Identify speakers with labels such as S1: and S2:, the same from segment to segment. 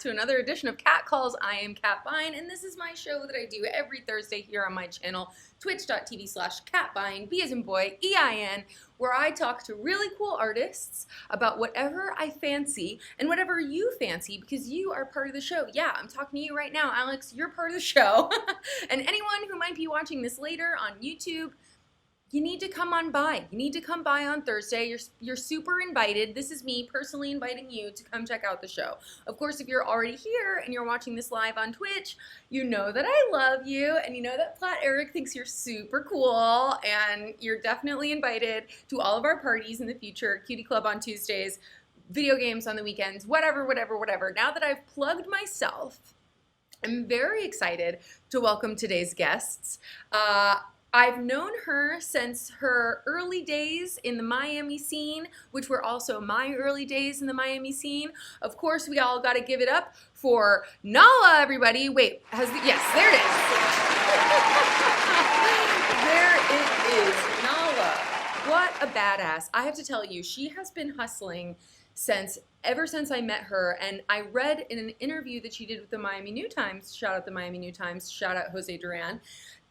S1: to another edition of Cat Calls. I am Kbbq, and this is my show that I do every Thursday here on my channel, twitch.tv/Kbbq, B as in boy, E-I-N, where I talk to really cool artists about whatever I fancy and whatever you fancy, because you are part of the show. Yeah, I'm talking to you right now, Alex. You're part of the show. And anyone who might be watching this later on YouTube, you need to come on by. You need to come by on Thursday. You're super invited. This is me personally inviting you to come check out the show. Of course, if you're already here and you're watching this live on Twitch, you know that I love you, and you know that Flat Eric thinks you're super cool, and you're definitely invited to all of our parties in the future, Cutie Club on Tuesdays, video games on the weekends, whatever. Now that I've plugged myself, I'm very excited to welcome today's guests. I've known her since her early days in the Miami scene, which were also my early days in the Miami scene. Of course, we all got to give it up for Nala, everybody. Wait, yes, there it is. There it is, Nala. What a badass. I have to tell you, she has been hustling ever since I met her, and I read in an interview that she did with the Miami New Times, shout out the Miami New Times, shout out Jose Duran,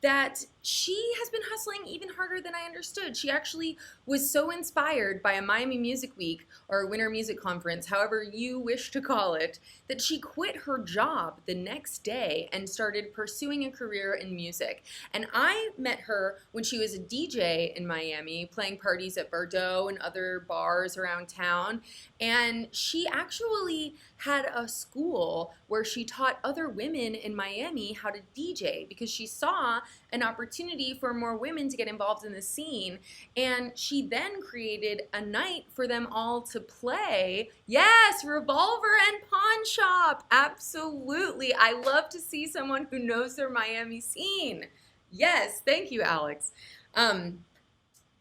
S1: that she has been hustling even harder than I understood. She actually was so inspired by a Miami Music Week or Winter Music Conference, however you wish to call it, that she quit her job the next day and started pursuing a career in music. And I met her when she was a DJ in Miami, playing parties at Bordeaux and other bars around town. And she actually had a school where she taught other women in Miami how to DJ because she saw an opportunity for more women to get involved in the scene. And she then created a night for them all to play. Yes, Revolver and Pawn Shop. Absolutely. I love to see someone who knows their Miami scene. Yes, thank you, Alex.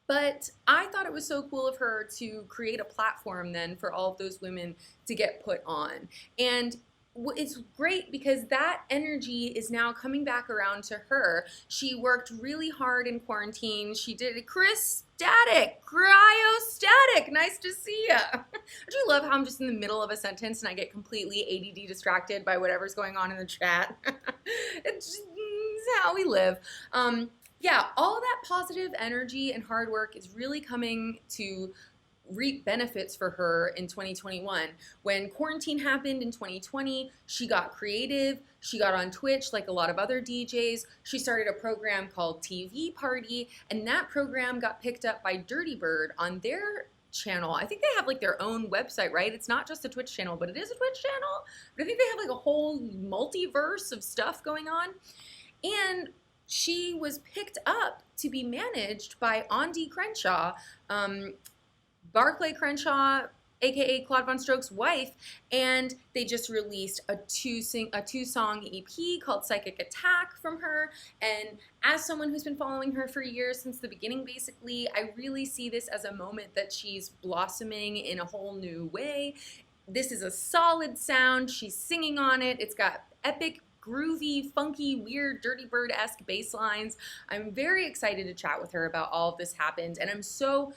S1: But I thought it was so cool of her to create a platform then for all of those women to get put on. And it's great because that energy is now coming back around to her. She worked really hard in quarantine. She did a cryostatic. Nice to see ya. I do love how I'm just in the middle of a sentence and I get completely ADD distracted by whatever's going on in the chat. It's how we live. Yeah, all that positive energy and hard work is really coming to reap benefits for her in 2021. When quarantine happened in 2020, she got creative. She got on Twitch like a lot of other DJs. She started a program called TV Party, and that program got picked up by Dirtybird on their channel. I think they have like their own website, right? It's not just a Twitch channel, but it is a Twitch channel. But I think they have like a whole multiverse of stuff going on. And she was picked up to be managed by Andy Crenshaw, Barclay Crenshaw, aka Claude Von Stroke's wife, and they just released a two-song EP called Psychic Attack from her. And as someone who's been following her for years, since the beginning basically, I really see this as a moment that she's blossoming in a whole new way. This is a solid sound. She's singing on it. It's got epic, groovy, funky, weird, Dirtybird-esque bass lines. I'm very excited to chat with her about all of this happened, and I'm so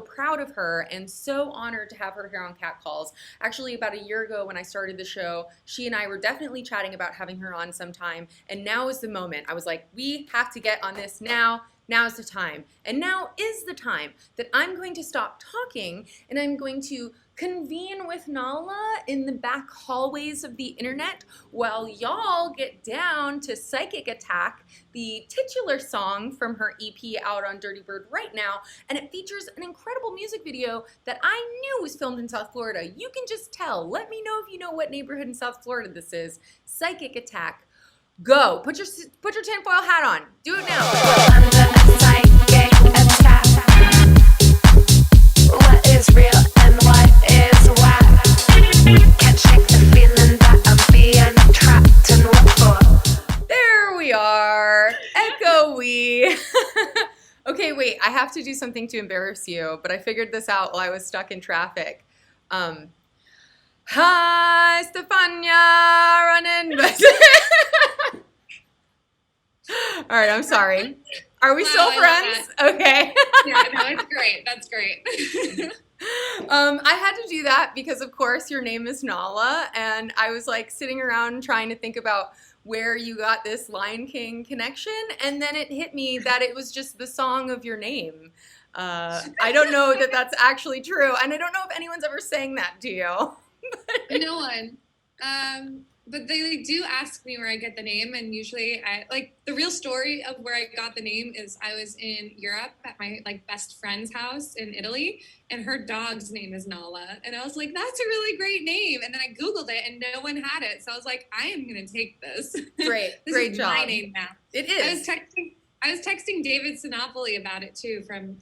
S1: proud of her and so honored to have her here on Cat Calls. Actually, about a year ago when I started the show, she and I were definitely chatting about having her on sometime, and now is the moment. I was like, we have to get on this now. Now's the time. And now is the time that I'm going to stop talking and I'm going to convene with Nala in the back hallways of the internet while y'all get down to Psychic Attack, the titular song from her EP out on Dirtybird right now. And it features an incredible music video that I knew was filmed in South Florida. You can just tell. Let me know if you know what neighborhood in South Florida this is. Psychic Attack. Go. Put your tinfoil hat on. Do it now.
S2: Under a psychic attack. What is real and what is whack? Can't shake the feeling that I'm being trapped and what for?
S1: There we are. Echo-y. Okay, wait. I have to do something to embarrass you, but I figured this out while I was stuck in traffic. Hi, Stefania, running. All right, I'm sorry. Are we still friends? Okay.
S3: Yeah, no, it's great. That's great.
S1: I had to do that because, of course, your name is Nala, and I was like sitting around trying to think about where you got this Lion King connection, and then it hit me that it was just the song of your name. I don't know that that's actually true, and I don't know if anyone's ever sang that to you.
S3: No one. But they do ask me where I get the name, and usually I like the real story of where I got the name is I was in Europe at my like best friend's house in Italy, and her dog's name is Nala, and I was like, that's a really great name, and then I Googled it and no one had it, so I was like, I am gonna take this.
S1: Great,
S3: This
S1: great
S3: is
S1: job.
S3: my name now.
S1: It is.
S3: I was texting David Sinopoli about it too, from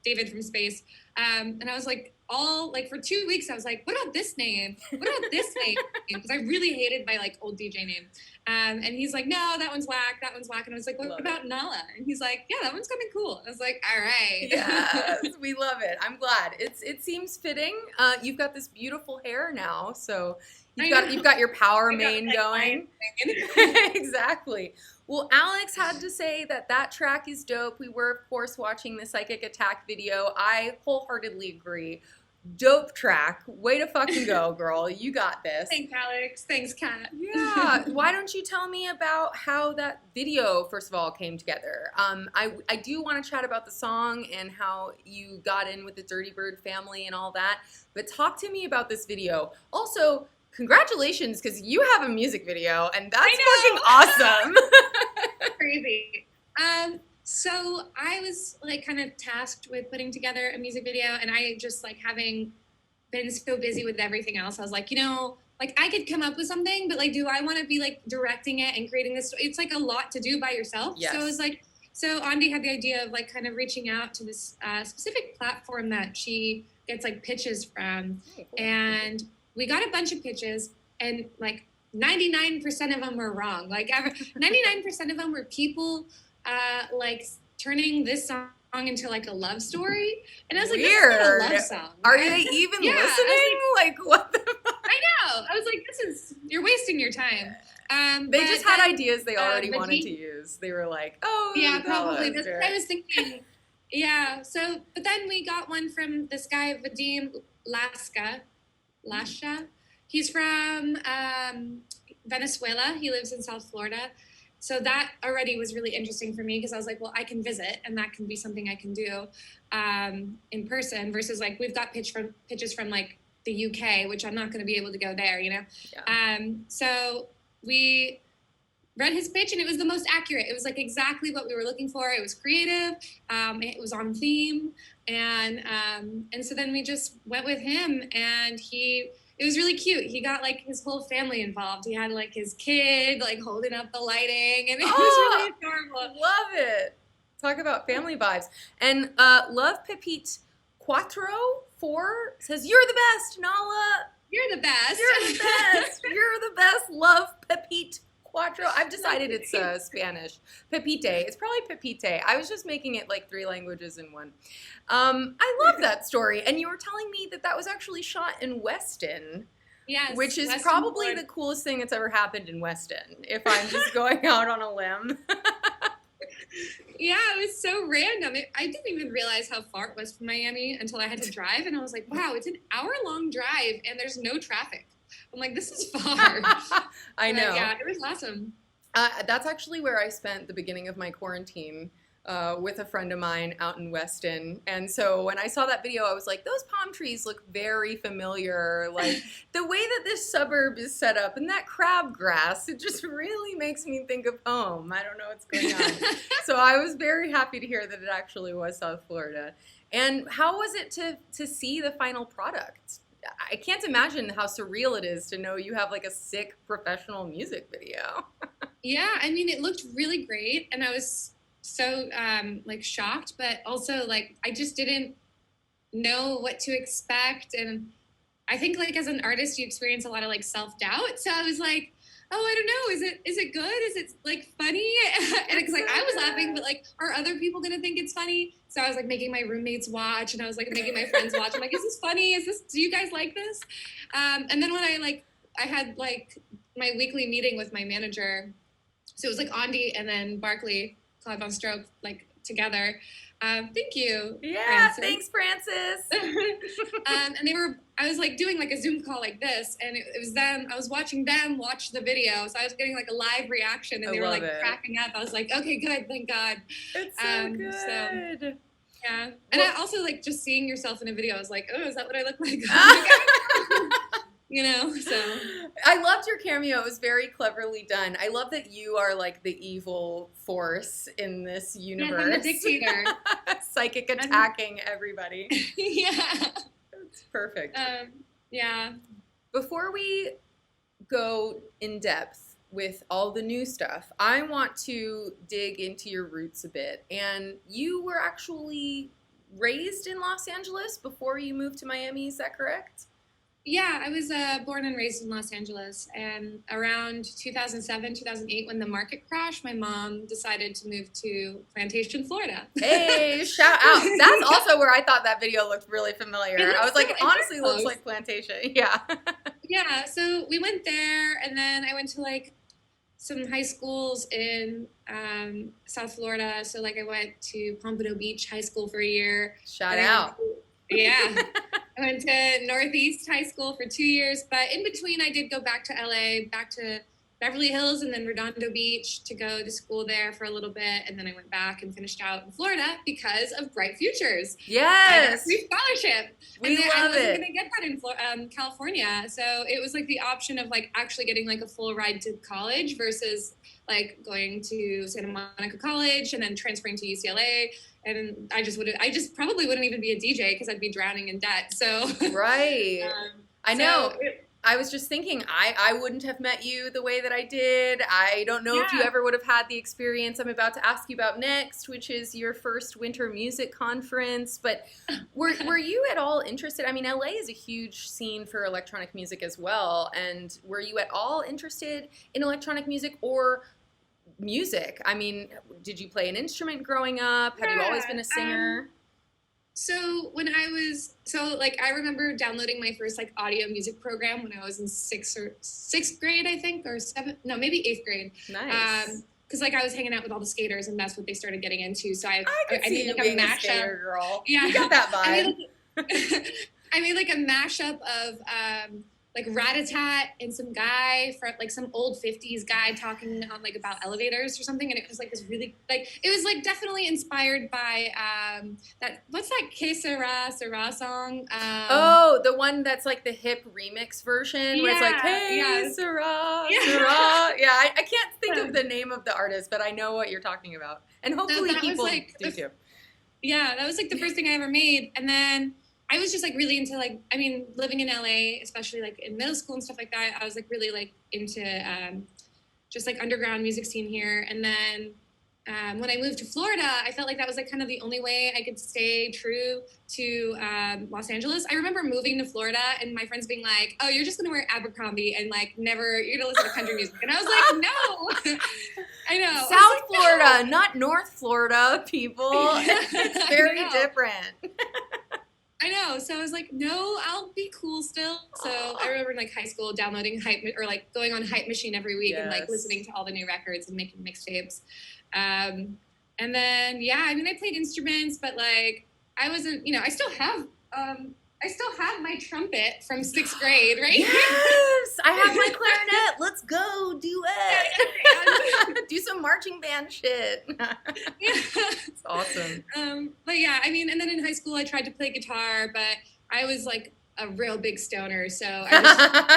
S3: David from Space, and I was like, for 2 weeks, I was like, what about this name? What about this name? Because I really hated my like old DJ name, and he's like, no, that one's whack, and I was like, what about Nala? And he's like, yeah, that one's kind of cool. I was like, all right.
S1: Yes, we love it. I'm glad. It seems fitting. You've got this beautiful hair now, so you've got your power mane going. Exactly. Well, Alex had to say that track is dope. We were, of course, watching the Psychic Attack video. I wholeheartedly agree. Dope track. Way to fucking go, girl. You got this.
S3: Thanks, Alex. Thanks, Kat.
S1: Yeah. Why don't you tell me about how that video, first of all, came together? I do want to chat about the song and how you got in with the Dirtybird family and all that. But talk to me about this video. Also, congratulations, because you have a music video, and that's fucking awesome.
S3: Crazy. So I was like kind of tasked with putting together a music video, and I just like having been so busy with everything else, I was like, like I could come up with something, but like, do I want to be like directing it and creating this? It's like a lot to do by yourself.
S1: Yes.
S3: So it was like, so Andi had the idea of like kind of reaching out to this specific platform that she gets like pitches from, and we got a bunch of pitches, and like 99% of them were wrong. Like 99% of them were people like turning this song into like a love story, and I was like,
S1: weird.
S3: This is not a love song.
S1: Are they even listening? Like what the fuck?
S3: I know. I was like, you're wasting your time.
S1: They just had ideas they already wanted to use. They were like, oh,
S3: yeah, probably. That's what I was thinking. Yeah. So, but then we got one from this guy, Vadim Lasha. He's from Venezuela. He lives in South Florida. So that already was really interesting for me, because I was like, well, I can visit, and that can be something I can do in person, versus like we've got pitches from like the UK, which I'm not going to be able to go there, Yeah. So we read his pitch, and it was the most accurate. It was like exactly what we were looking for. It was creative. It was on theme, and so then we just went with him, and it was really cute. He got like his whole family involved. He had like his kid like holding up the lighting, and it was really adorable.
S1: Love it. Talk about family vibes. And Love Pepite Quattro 4 says, "You're the best, Nala.
S3: You're the best.
S1: You're the best. You're the best. Love Pepite Quattro." I've decided it's Spanish. Pepite. It's probably Pepite. I was just making it like 3 languages in one. I love that story. And you were telling me that was actually shot in Weston.
S3: Yes.
S1: Which is
S3: Weston
S1: probably
S3: Ford.
S1: the coolest thing that's ever happened in Weston, if I'm just going out on a limb.
S3: Yeah, it was so random. I didn't even realize how far it was from Miami until I had to drive, and I was like, wow, it's an hour-long drive, and there's no traffic. I'm like, this is far.
S1: I know.
S3: Yeah, it was awesome.
S1: That's actually where I spent the beginning of my quarantine with a friend of mine out in Weston. And so when I saw that video, I was like, those palm trees look very familiar. Like the way that this suburb is set up, and that crabgrass, it just really makes me think of home. I don't know what's going on. So I was very happy to hear that it actually was South Florida. And how was it to see the final product? I can't imagine how surreal it is to know you have like a sick professional music video.
S3: Yeah, I mean, it looked really great, and I was so like shocked, but also like I just didn't know what to expect. And I think like as an artist, you experience a lot of like self-doubt. So I was like, oh, I don't know, is it good? Is it like funny? And it's like I was laughing, but like, are other people gonna think it's funny? So I was like making my roommates watch, and I was like making my friends watch. I'm like, is this funny? Do you guys like this? And then when I had like my weekly meeting with my manager, so it was like Andi and then Barkley, Cloud on Stroke, like together. Thank you.
S1: Yeah,
S3: Francis.
S1: thanks, Francis.
S3: And I was like doing like a Zoom call like this, and it was them. I was watching them watch the video, so I was getting like a live reaction, and they were like cracking up. I was like, okay, good, thank God.
S1: It's so good.
S3: So, yeah, and I also like just seeing yourself in a video. I was like, oh, is that what I look like? You know, so
S1: I loved your cameo. It was very cleverly done. I love that you are like the evil force in this universe.
S3: Yeah, I'm the dictator.
S1: Psychic attacking everybody.
S3: Yeah.
S1: It's perfect.
S3: Yeah.
S1: Before we go in depth with all the new stuff, I want to dig into your roots a bit. And you were actually raised in Los Angeles before you moved to Miami, is that correct?
S3: Yeah, I was born and raised in Los Angeles, and around 2007, 2008, when the market crashed, my mom decided to move to Plantation, Florida.
S1: Hey, shout out. That's also where I thought that video looked really familiar. I was like, it honestly looks like Plantation. Yeah.
S3: Yeah, so we went there, and then I went to like some high schools in South Florida. So like I went to Pompano Beach High School for a year.
S1: Shout out.
S3: Yeah. I went to Northeast High School for 2 years, but in between I did go back to LA, back to Beverly Hills and then Redondo Beach to go to school there for a little bit. And then I went back and finished out in Florida because of Bright Futures.
S1: Yes.
S3: I got a free scholarship.
S1: We love
S3: I wasn't
S1: it.
S3: going to get that in California. So it was like the option of like actually getting like a full ride to college versus like going to Santa Monica College and then transferring to UCLA. And I just probably wouldn't even be a DJ because I'd be drowning in debt. So
S1: right. I know.
S3: So
S1: I was just thinking, I wouldn't have met you the way that I did. I don't know if you ever would have had the experience I'm about to ask you about next, which is your first winter music conference. But were you at all interested? I mean, LA is a huge scene for electronic music as well. And were you at all interested in electronic music or music? I mean, did you play an instrument growing up? Have you always been a singer?
S3: So when I remember downloading my first like audio music program when I was in sixth grade, I think, or maybe 8th grade.
S1: Nice.
S3: Because like I was hanging out with all the skaters and that's what they started getting into. So I
S1: could see
S3: made
S1: you
S3: like
S1: being
S3: a
S1: a
S3: mashup.
S1: skater girl.
S3: Yeah,
S1: you got that vibe.
S3: I made like a mashup of like Rat-a-tat and some guy from like some old 50s guy talking on like about elevators or something, and it was like this really like it was like definitely inspired by that what's that Que Sera song?
S1: Oh, the one that's like the hip remix version where it's like Hey Sera, Sera. Yeah, I can't think of the name of the artist, but I know what you're talking about, and hopefully people do too.
S3: Yeah, that was like the first thing I ever made, and then I was just like really into like, I mean, living in LA, especially like in middle school and stuff like that, I was like really like into just like underground music scene here. And then when I moved to Florida, I felt like that was like kind of the only way I could stay true to Los Angeles. I remember moving to Florida and my friends being like, oh, you're just going to wear Abercrombie and like you're going to listen to country music. And I was like, no, I know.
S1: South Florida, not North Florida, people. It's very different.
S3: I know. So I was like, no, I'll be cool still. So I remember in like high school downloading Hype or like going on Hype Machine every week and like listening to all the new records and making mixtapes. And then, I mean, I played instruments, but like I wasn't, I still have my trumpet from 6th grade, right?
S1: Yes, I have my clarinet. Let's go do it. Do some marching band shit. It's awesome.
S3: But yeah, I mean, and then in high school I tried to play guitar, but I was like a real big stoner, so I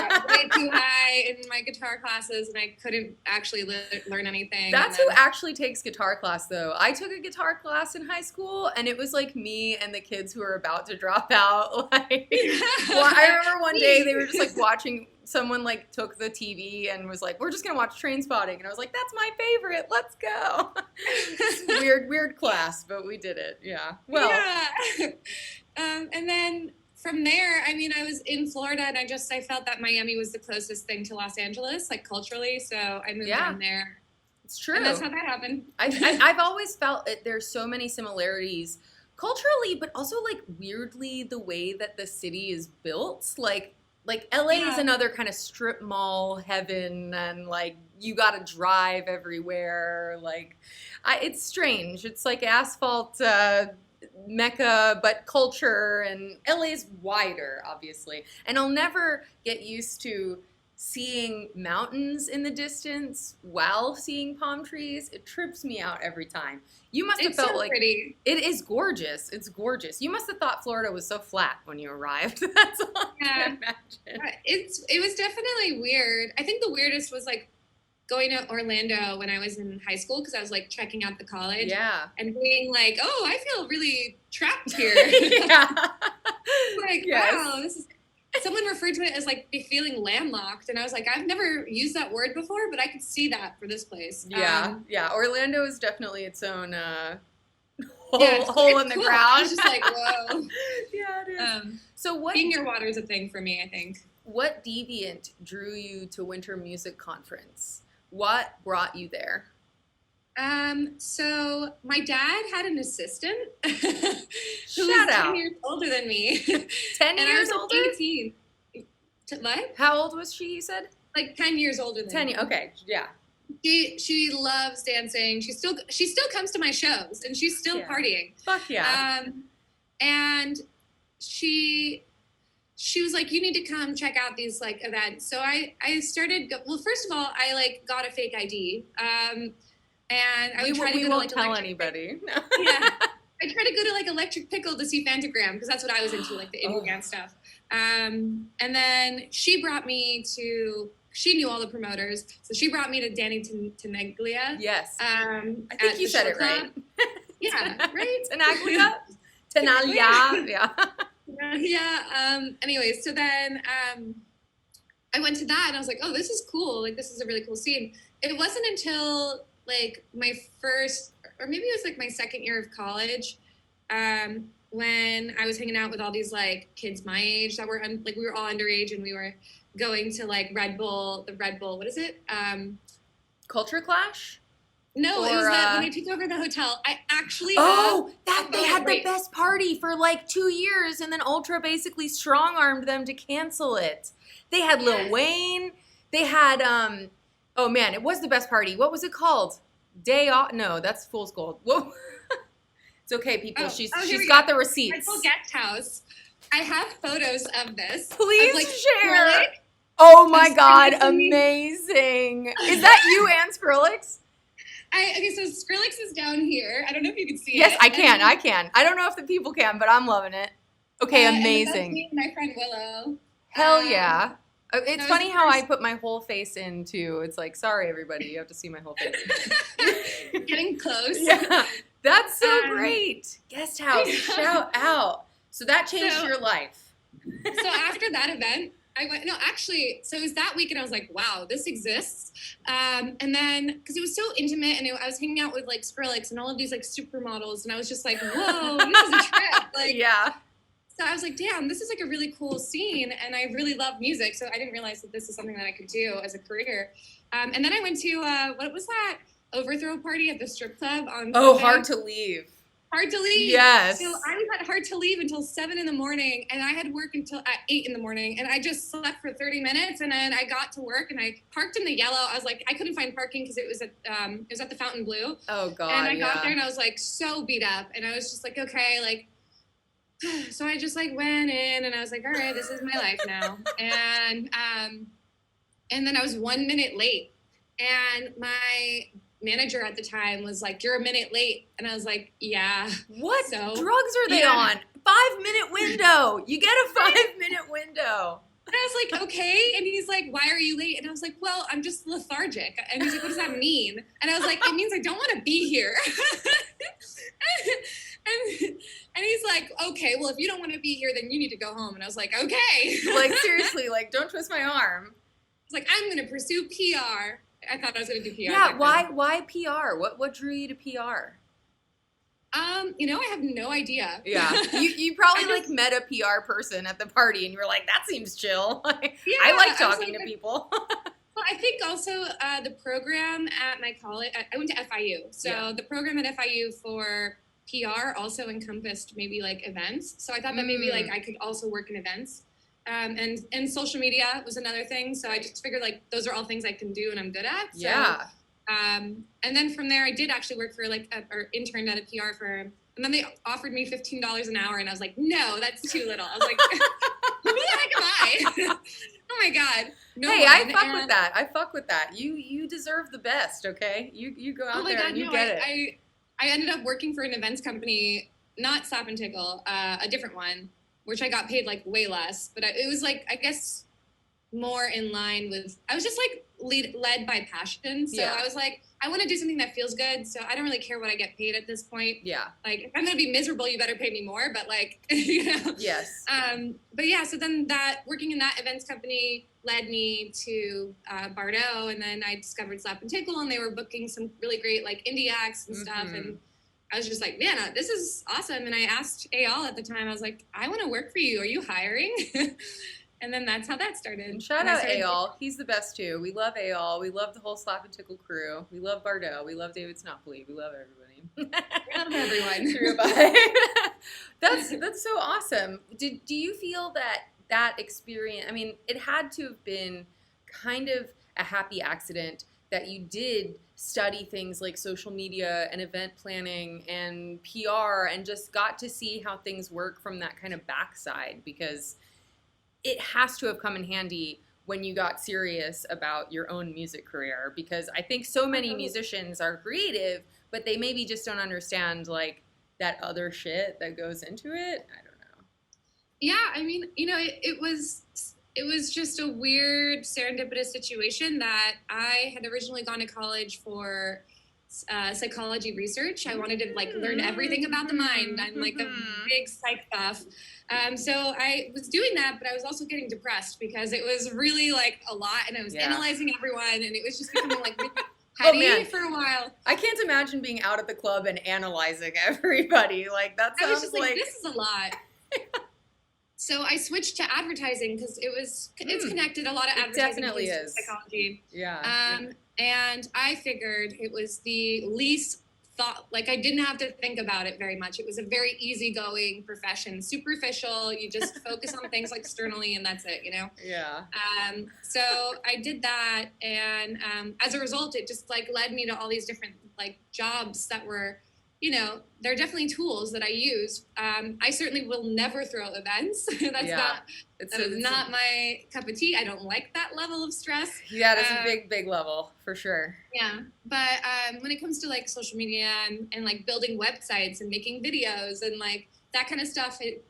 S3: was way too high in my guitar classes, and I couldn't actually learn anything.
S1: That's who actually takes guitar class, though. I took a guitar class in high school, and it was like me and the kids who were about to drop out. Like, I remember one day they were just like watching. Someone like took the TV and was like, "We're just gonna watch Trainspotting," and I was like, "That's my favorite. Let's go." weird class, but we did it. Yeah. Well.
S3: Yeah. And then. From there, I mean, I was in Florida, and I felt that Miami was the closest thing to Los Angeles, like culturally. So I moved down there.
S1: It's true.
S3: And that's how that happened.
S1: I've always felt there's so many similarities culturally, but also like weirdly the way that the city is built. Like Like LA is
S3: Yeah.
S1: another kind of strip mall heaven, and like you got to drive everywhere. Like, it's strange. It's like asphalt mecca, but culture, and LA is wider, obviously. And I'll never get used to seeing mountains in the distance while seeing palm trees. It trips me out every time. You must have
S3: It's
S1: felt
S3: so
S1: like
S3: pretty.
S1: it is gorgeous. It's gorgeous. You must have thought Florida was so flat when you arrived. That's all I
S3: Yeah.
S1: can imagine.
S3: It was definitely weird. I think the weirdest was like going to Orlando when I was in high school because I was like checking out the college
S1: Yeah.
S3: and being like, oh, I feel really trapped here.
S1: Yeah.
S3: Like,
S1: Yes.
S3: wow, this is. Someone referred to it as like be feeling landlocked, and I was like, I've never used that word before, but I could see that for this place.
S1: Yeah. Yeah. Orlando is definitely its own
S3: It's
S1: hole in the
S3: cool.
S1: ground.
S3: I was just like, whoa.
S1: Yeah, it is. So
S3: Being near water is a thing for me, I think.
S1: what deviant drew you to Winter Music Conference? What brought you there?
S3: So my dad had an assistant who
S1: Shout
S3: was 10
S1: out.
S3: years older than me.
S1: 10
S3: And I
S1: years
S3: was like
S1: older?
S3: 18. What?
S1: How old was she, you said?
S3: Like 10 years older than
S1: 10
S3: me.
S1: Okay, yeah.
S3: She loves dancing. She still comes to my shows and she's still
S1: Yeah.
S3: partying.
S1: Fuck yeah.
S3: And she was like, you need to come check out these like events. So I started. Well, first of all, I like got a fake ID. And I would try to
S1: we
S3: go to
S1: won't
S3: like
S1: tell
S3: Electric
S1: anybody.
S3: Yeah. I tried to go to like Electric Pickle to see Phantogram because that's what I was into, like the indie dance stuff. And then she brought me to. She knew all the promoters, so she brought me to Danny Tenaglia.
S1: Yes.
S3: I
S1: I think you said it right.
S3: Yeah, right.
S1: Tenaglia? Tenaglia. Yeah.
S3: Yeah. Anyways, so then I went to that and I was like, oh, this is cool. Like, this is a really cool scene. It wasn't until like my first, or maybe it was like my second year of college, when I was hanging out with all these like kids my age that were like, we were all underage and we were going to like the Red Bull, what is it?
S1: Culture Clash?
S3: No, it
S1: Or,
S3: was that when I took over the hotel. I actually
S1: They had the best party for like 2 years, and then Ultra basically strong-armed them to cancel it. They had Lil Wayne. They had, oh man, it was the best party. What was it called? Day Off? No, that's Fool's Gold. Whoa. It's okay, people. She's got the receipts.
S3: Red Bull Guest House. I have photos of this.
S1: Please
S3: of, like,
S1: share.
S3: Skrillex.
S1: Oh my
S3: Skrillex
S1: God,
S3: and me.
S1: amazing. Is that you and Skrillex?
S3: Okay, so Skrillex is down here. I don't know if you can see
S1: Yes,
S3: it.
S1: I can. I don't know if the people can, but I'm loving it. Okay,
S3: And that's
S1: amazing.
S3: me and my friend Willow.
S1: Hell yeah. It's
S3: was
S1: funny
S3: the
S1: how I
S3: first-
S1: put my whole face in too. It's like, sorry everybody, you have to see my whole face.
S3: Getting close.
S1: Yeah, that's so great. Guest house,
S3: Yeah.
S1: shout out. So that changed
S3: So-
S1: your life.
S3: So after that event, I went, no, actually, so it was that week and I was like, wow, this exists. And then, because it was so intimate and I was hanging out with like Skrillex and all of these like supermodels and I was just like, whoa, this is a trip. Like,
S1: Yeah.
S3: so I was like, damn, this is like a really cool scene and I really love music. So I didn't realize that this is something that I could do as a career. And then I went to, what was that? Overthrow party at the strip club on
S1: Oh,
S3: Sunday.
S1: hard to leave.
S3: Hard to leave.
S1: Yes.
S3: So I was at Hard to Leave until 7 in the morning, and I had work until at 8 in the morning, and I just slept for 30 minutes, and then I got to work, and I parked in the yellow. I was like, I couldn't find parking because it was at the Fountain Blue.
S1: Oh God.
S3: And I got
S1: yeah.
S3: there, and I was like so beat up, and I was just like, okay, like. So I just like went in, and I was like, all right, this is my life now, and then I was 1 minute late, and my manager at the time was like, you're a minute late. And I was like, yeah.
S1: What
S3: So,
S1: drugs are they
S3: yeah.
S1: on? 5-minute window. You get a 5-minute window.
S3: And I was like, okay. And he's like, why are you late? And I was like, well, I'm just lethargic. And he's like, what does that mean? And I was like, it means I don't want to be here. and he's like, okay, well, if you don't want to be here, then you need to go home. And I was like, okay.
S1: Like seriously, like don't twist my arm.
S3: He's like, I'm going to pursue PR. I thought I was going to do PR.
S1: Yeah,
S3: back then.
S1: why PR? What drew you to PR?
S3: I have no idea.
S1: Yeah, you probably
S3: I just-
S1: like met a PR person at the party, and you were like, that seems chill.
S3: Yeah,
S1: I like
S3: was
S1: talking
S3: like,
S1: to people.
S3: Well, I think also the program at my college, I went to FIU. So
S1: Yeah.
S3: the program at FIU for PR also encompassed maybe like events. So I thought that maybe like I could also work in events. And social media was another thing. So I just figured like those are all things I can do and I'm good at. So,
S1: Yeah.
S3: and then from there, I did actually work for or interned at a PR firm. And then they offered me $15 an hour. And I was like, no, that's too little. I was like, who the heck am I? Oh my God. No
S1: hey,
S3: one.
S1: I fuck with that. I fuck with that. You deserve the best, okay? You go out there and you get it.
S3: I ended up working for an events company, not Slap and Tickle, a different one, which I got paid like way less. But it was like, I guess, more in line with, I was just like led by passion. So I was like, I want to do something that feels good. So I don't really care what I get paid at this point.
S1: Yeah.
S3: Like, if I'm going to be miserable, you better pay me more. But like, you know.
S1: Yes.
S3: But yeah, so then working in that events company led me to Bardot. And then I discovered Slap and Tickle, and they were booking some really great like indie acts and stuff. And I was just like, man, this is awesome. And I asked Ayal at the time, I was like, I want to work for you. Are you hiring? And then that's how that started.
S1: And shout out Ayal. He's the best too. We love Ayal. We love the whole Slap and Tickle crew. We love Bardot. We love David Snopoli. We love everybody.
S3: We love everyone.
S1: That's so awesome. Do you feel that experience, I mean, it had to have been kind of a happy accident that you did study things like social media and event planning and PR and just got to see how things work from that kind of backside, because it has to have come in handy when you got serious about your own music career, because I think so many musicians are creative, but they maybe just don't understand like that other shit that goes into it. I don't know.
S3: Yeah, I mean, you know, it was just a weird serendipitous situation that I had originally gone to college for psychology research. I wanted to like learn everything about the mind. I'm like a big psych buff. So I was doing that, but I was also getting depressed because it was really like a lot, and I was analyzing everyone, and it was just becoming like really heady for a while.
S1: I can't imagine being out at the club and analyzing everybody. Like that sounds
S3: I was just like this is a lot. So I switched to advertising because it's connected. A lot of advertising to psychology.
S1: Yeah.
S3: And I figured it was the least like I didn't have to think about it very much. It was a very easygoing profession, superficial. You just focus on things externally and that's it, you know?
S1: Yeah.
S3: So I did that. And as a result, it just like led me to all these different like jobs that were, you know, they're definitely tools that I use. I certainly will never throw events. That is not my cup of tea. I don't like that level of stress.
S1: Yeah, that's a big level for sure.
S3: Yeah, but when it comes to like social media and like building websites and making videos and like that kind of stuff, it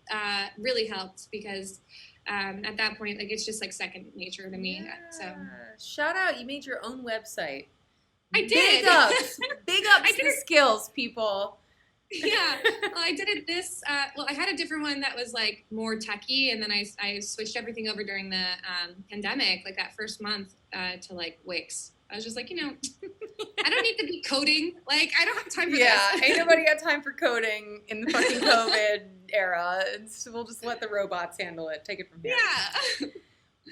S3: really helped because at that point, like it's just like second nature to me.
S1: Yeah.
S3: So
S1: shout out, you made your own website.
S3: I did.
S1: Big ups to the skills, people.
S3: Yeah, well, I did it I had a different one that was like more techy, and then I switched everything over during the pandemic, like that first month to like Wix. I was just like, you know, I don't need to be coding. Like, I don't have time for this.
S1: Yeah, ain't nobody got time for coding in the fucking COVID era. We'll just let the robots handle it. Take it from here.
S3: Yeah.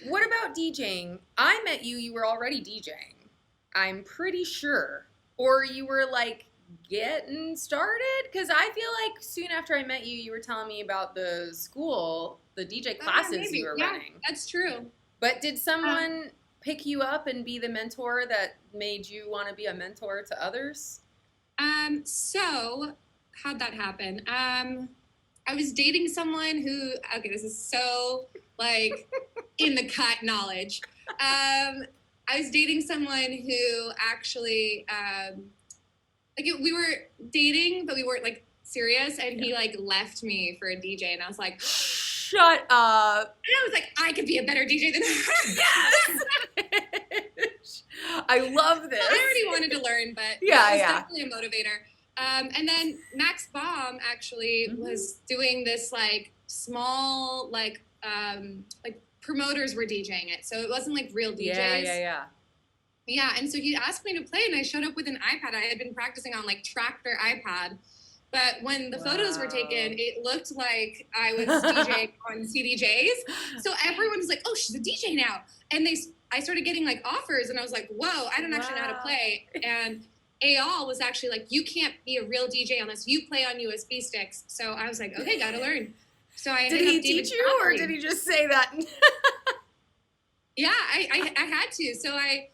S1: What about DJing? I met you, you were already DJing. I'm pretty sure. Or you were like getting started? Because I feel like soon after I met you, you were telling me about the school, the DJ classes you were running.
S3: That's true.
S1: But did someone pick you up and be the mentor that made you want to be a mentor to others?
S3: So how'd that happen? I was dating someone who, okay, this is so like in the cut knowledge. I was dating someone who actually, we were dating, but we weren't like serious, and he like left me for a DJ, and I was like,
S1: shut up.
S3: And I was like, I could be a better DJ than her.
S1: Yes! I love this.
S3: Well, I already wanted to learn, but it was definitely a motivator. And then Max Baum actually was doing this like small, like promoters were DJing it. So it wasn't like real DJs. Yeah, and so he asked me to play, and I showed up with an iPad. I had been practicing on like Tractor iPad. But when the photos were taken, it looked like I was DJing on CDJs. So everyone was like, oh, she's a DJ now. And I started getting like offers, and I was like, whoa, I don't actually know how to play. And Ayal was actually like, you can't be a real DJ unless you play on USB sticks. So I was like, okay, gotta learn. So I
S1: did
S3: hit
S1: he
S3: up David
S1: teach you, or
S3: Schnappley.
S1: did he just say that?
S3: Yeah, I had to. So I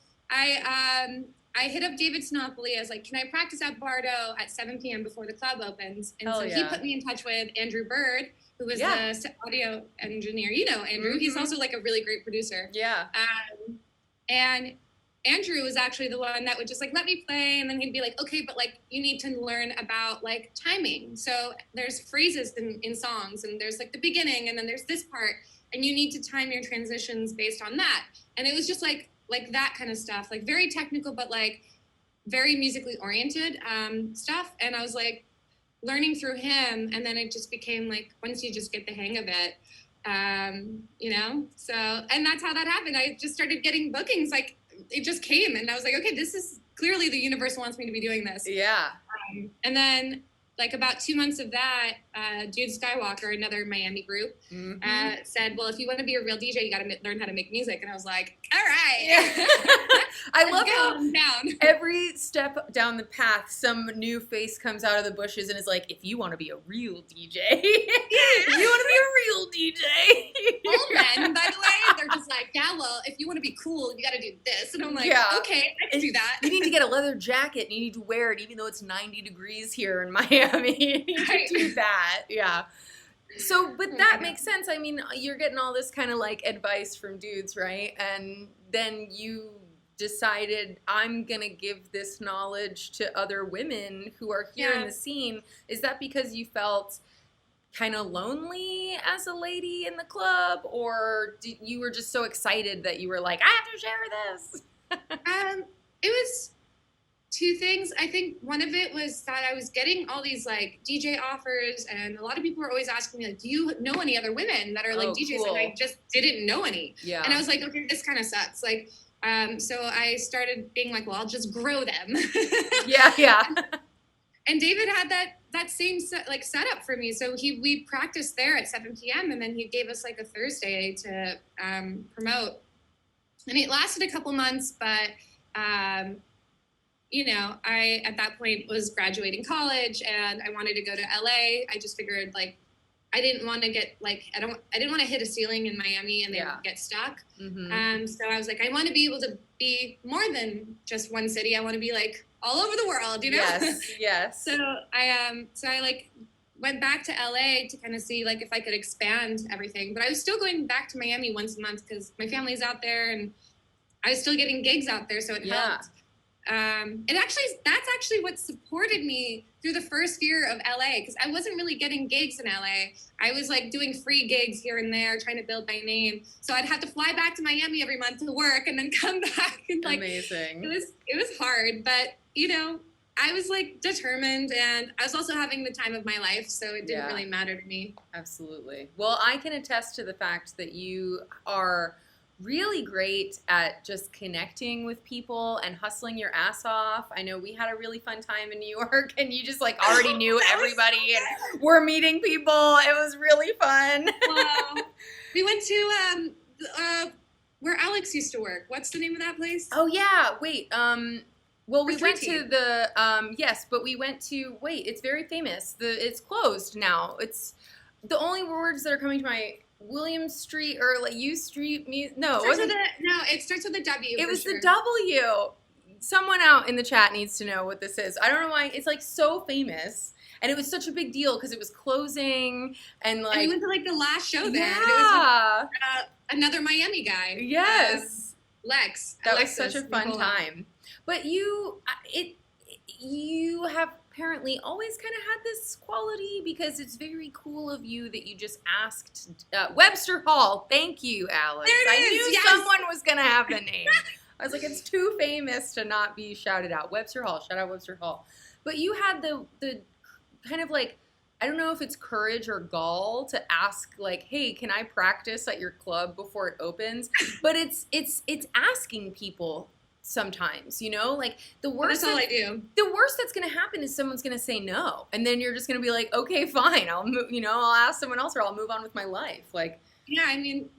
S3: hit up David Schnappley. I was like, can I practice at Bardo at 7 p.m. before the club opens? And
S1: Hell
S3: so he
S1: yeah.
S3: put me in touch with Andrew Bird, who was
S1: Yeah.
S3: the audio engineer. You know Andrew. He's also like a really great producer.
S1: Yeah.
S3: And Andrew was actually the one that would just like let me play, and then he'd be like, okay, but like you need to learn about like timing. So there's phrases in songs, and there's like the beginning, and then there's this part, and you need to time your transitions based on that. And it was just like that kind of stuff, like very technical, but like very musically oriented stuff. And I was like learning through him, and then it just became like once you just get the hang of it, you know. So, and that's how that happened. I just started getting bookings, like it just came, and I was like, okay, this is clearly the universe wants me to be doing this.
S1: Yeah.
S3: And then like about 2 months of that, Jude Skywalker, another Miami group, said, well, if you want to be a real DJ, you got to learn how to make music. And I was like, all right.
S1: Yeah. I love how
S3: down.
S1: every step down the path, some new face comes out of the bushes and is like, if you want to be a real DJ, if you want to be a real DJ.
S3: Old men, by the way, they're just like, yeah, well, if you want to be cool, you got to do this. And I'm like, okay, I can do that.
S1: You need to get a leather jacket and you need to wear it even though it's 90 degrees here in Miami. You need to do that. Yeah. So, but that makes sense. I mean, you're getting all this kind of like advice from dudes, right? And then you decided, I'm going to give this knowledge to other women who are here in the scene. Is that because you felt kind of lonely as a lady in the club, or you were just so excited that you were like, I have to share this?
S3: It was two things. I think one of it was that I was getting all these like DJ offers, and a lot of people were always asking me like, do you know any other women that are like DJs?
S1: Cool.
S3: And I just didn't know any.
S1: Yeah.
S3: And I was like, okay, this kind of sucks. Like, so I started being like, well, I'll just grow them.
S1: Yeah.
S3: And David had that same setup for me. So we practiced there at 7 p.m. and then he gave us like a Thursday to promote. And it lasted a couple months, but you know, I at that point was graduating college and I wanted to go to LA. I just figured like I didn't want to get like I didn't want to hit a ceiling in Miami and then get stuck. So I was like, I want to be able to be more than just one city. I want to be like all over the world, you know?
S1: Yes.
S3: So I like went back to LA to kind of see like if I could expand everything. But I was still going back to Miami once a month because my family's out there and I was still getting gigs out there, so it helped. That's actually what supported me through the first year of LA, because I wasn't really getting gigs in LA. I was like doing free gigs here and there, trying to build my name. So I'd have to fly back to Miami every month to work and then come back. And like,
S1: amazing.
S3: It was hard, but you know, I was like determined, and I was also having the time of my life, so it didn't really matter to me.
S1: Absolutely. Well, I can attest to the fact that you are really great at just connecting with people and hustling your ass off. I know we had a really fun time in New York and you just like already knew everybody and we're meeting people. It was really fun.
S3: Wow. We went to where Alex used to work. What's the name of that place?
S1: Oh yeah, wait. Well, we went to
S3: 3T.
S1: the yes, but we went to it's very famous. It's closed now. It's the only words that are coming to my William Street or like U Street. No,
S3: it starts with a W.
S1: It was the W. Someone out in the chat needs to know what this is. I don't know why. It's like so famous, and it was such a big deal because it was closing, and like
S3: we went to like the last show there.
S1: Yeah.
S3: And it was with, another Miami guy.
S1: Yes.
S3: Lex.
S1: That
S3: Alexis,
S1: was such a fun time. But you have apparently always kind of had this quality, because it's very cool of you that you just asked Webster Hall. Thank you, Alex.
S3: There it
S1: I
S3: is,
S1: knew
S3: yes.
S1: someone was going to have the name. I was like, it's too famous to not be shouted out. Webster Hall. Shout out Webster Hall. But you had the kind of like, I don't know if it's courage or gall to ask like, hey, can I practice at your club before it opens? But it's asking people sometimes, you know, like the worst.
S3: That's all I do.
S1: The worst that's going to happen is someone's going to say no, and then you're just going to be like, okay, fine, I'll move. You know, I'll ask someone else, or I'll move on with my life. Like,
S3: yeah, I mean,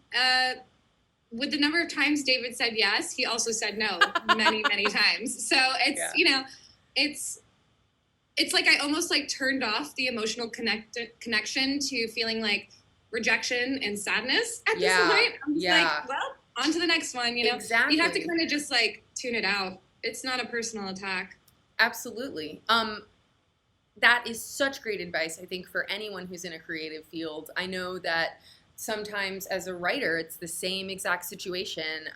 S3: with the number of times David said yes, he also said no many times. So it's you know, it's like I almost like turned off the emotional connection to feeling like rejection and sadness at this
S1: Yeah.
S3: point. I'm just
S1: Yeah.
S3: like, well, on to the next one, you know?
S1: Exactly.
S3: You have to kind of just like tune it out. It's not a personal attack.
S1: Absolutely. That is such great advice, I think, for anyone who's in a creative field. I know that sometimes as a writer, it's the same exact situation.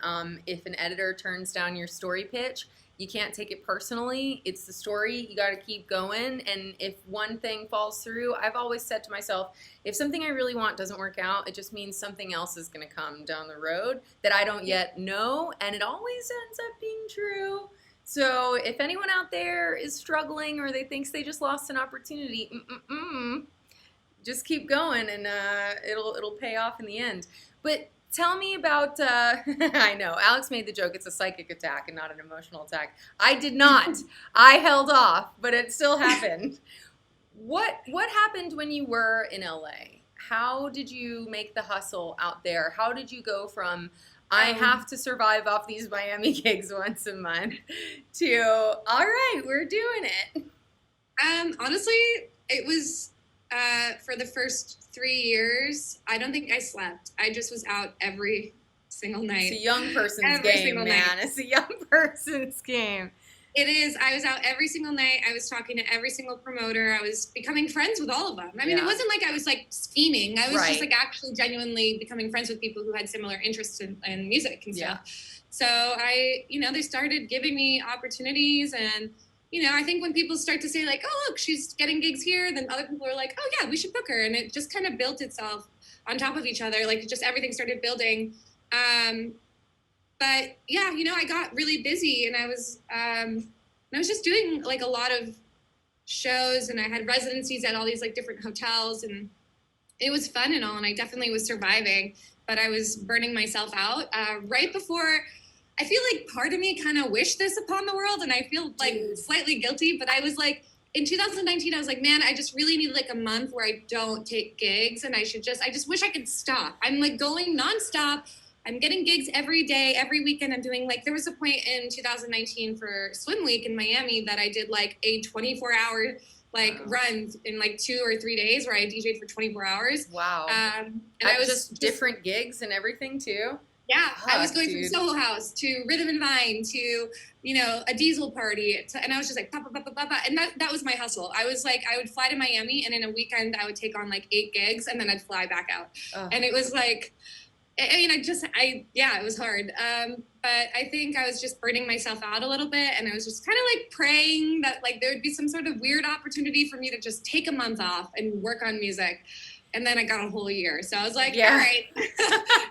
S1: If an editor turns down your story pitch, you can't take it personally. It's the story. You got to keep going. And if one thing falls through, I've always said to myself, if something I really want doesn't work out, it just means something else is going to come down the road that I don't yet know. And it always ends up being true. So if anyone out there is struggling or they think they just lost an opportunity, just keep going and it'll pay off in the end. But tell me about, I know, Alex made the joke, it's a psychic attack and not an emotional attack. I did not. I held off, but it still happened. What happened when you were in LA? How did you make the hustle out there? How did you go from I have to survive off these Miami gigs once a month to, all right, we're doing it?
S3: Honestly, it was for the first 3 years, I don't think I slept. I just was out every single night.
S1: It's a young person's game, man. Night. It's a young person's game.
S3: It is. I was out every single night. I was talking to every single promoter. I was becoming friends with all of them. I mean, It wasn't like I was like scheming. I was just like actually genuinely becoming friends with people who had similar interests in music and stuff. So they started giving me opportunities. And, I think when people start to say like, oh, look, she's getting gigs here, then other people are like, oh yeah, we should book her. And it just kind of built itself on top of each other. Like just everything started building. But yeah, I got really busy and I was just doing like a lot of shows and I had residencies at all these like different hotels and it was fun and all. And I definitely was surviving, but I was burning myself out right before. I feel like part of me kind of wished this upon the world and I feel like slightly guilty, but I was like, in 2019, I was like, man, I just really need like a month where I don't take gigs and I just wish I could stop. I'm like going nonstop. I'm getting gigs every day, every weekend. I'm doing like, there was a point in 2019 for Swim Week in Miami that I did like a 24-hour run in like 2 or 3 days where I DJ'd for 24 hours.
S1: Wow.
S3: And I was
S1: just different gigs and everything too?
S3: Yeah. I was going from Soho House to Rhythm and Vine to, a Diesel party. And I was just like, pa, pa, pa, pa, pa, pa. And that was my hustle. I was like, I would fly to Miami and in a weekend I would take on like 8 gigs and then I'd fly back out. And it was like, it was hard. But I think I was just burning myself out a little bit. And I was just kind of like praying that like there would be some sort of weird opportunity for me to just take a month off and work on music. And then I got a whole year. So I was like, all right,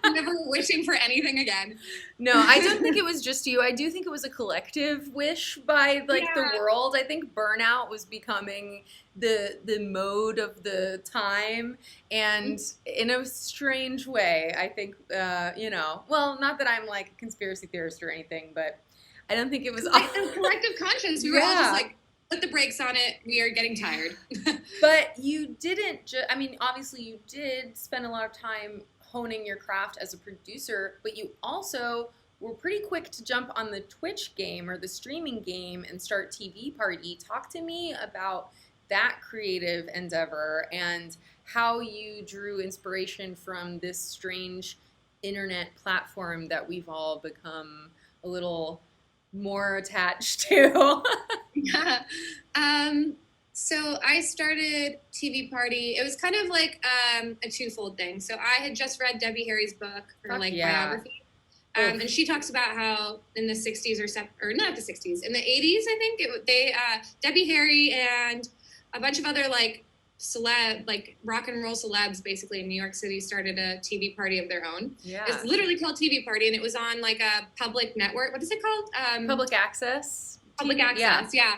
S3: never wishing for anything again.
S1: No, I don't think it was just you. I do think it was a collective wish by the world. I think burnout was becoming the mode of the time. And in a strange way, I think, well, not that I'm like a conspiracy theorist or anything, but I don't think it was
S3: a collective conscience. We were all just like, put the brakes on it. We are getting tired.
S1: But you didn't obviously you did spend a lot of time honing your craft as a producer, but you also were pretty quick to jump on the Twitch game or the streaming game and start TV Party. Talk to me about that creative endeavor and how you drew inspiration from this strange internet platform that we've all become a little more attached to.
S3: Yeah. So I started TV Party. It was kind of like a twofold thing. So I had just read Debbie Harry's book, her biography. And she talks about how in the 60s or not the 60s, in the 80s, I think, Debbie Harry and a bunch of other rock and roll celebs basically in New York City started a TV party of their own.
S1: Yeah.
S3: It's literally called TV Party and it was on like a public network. What is it called?
S1: Public access.
S3: Public access, yeah.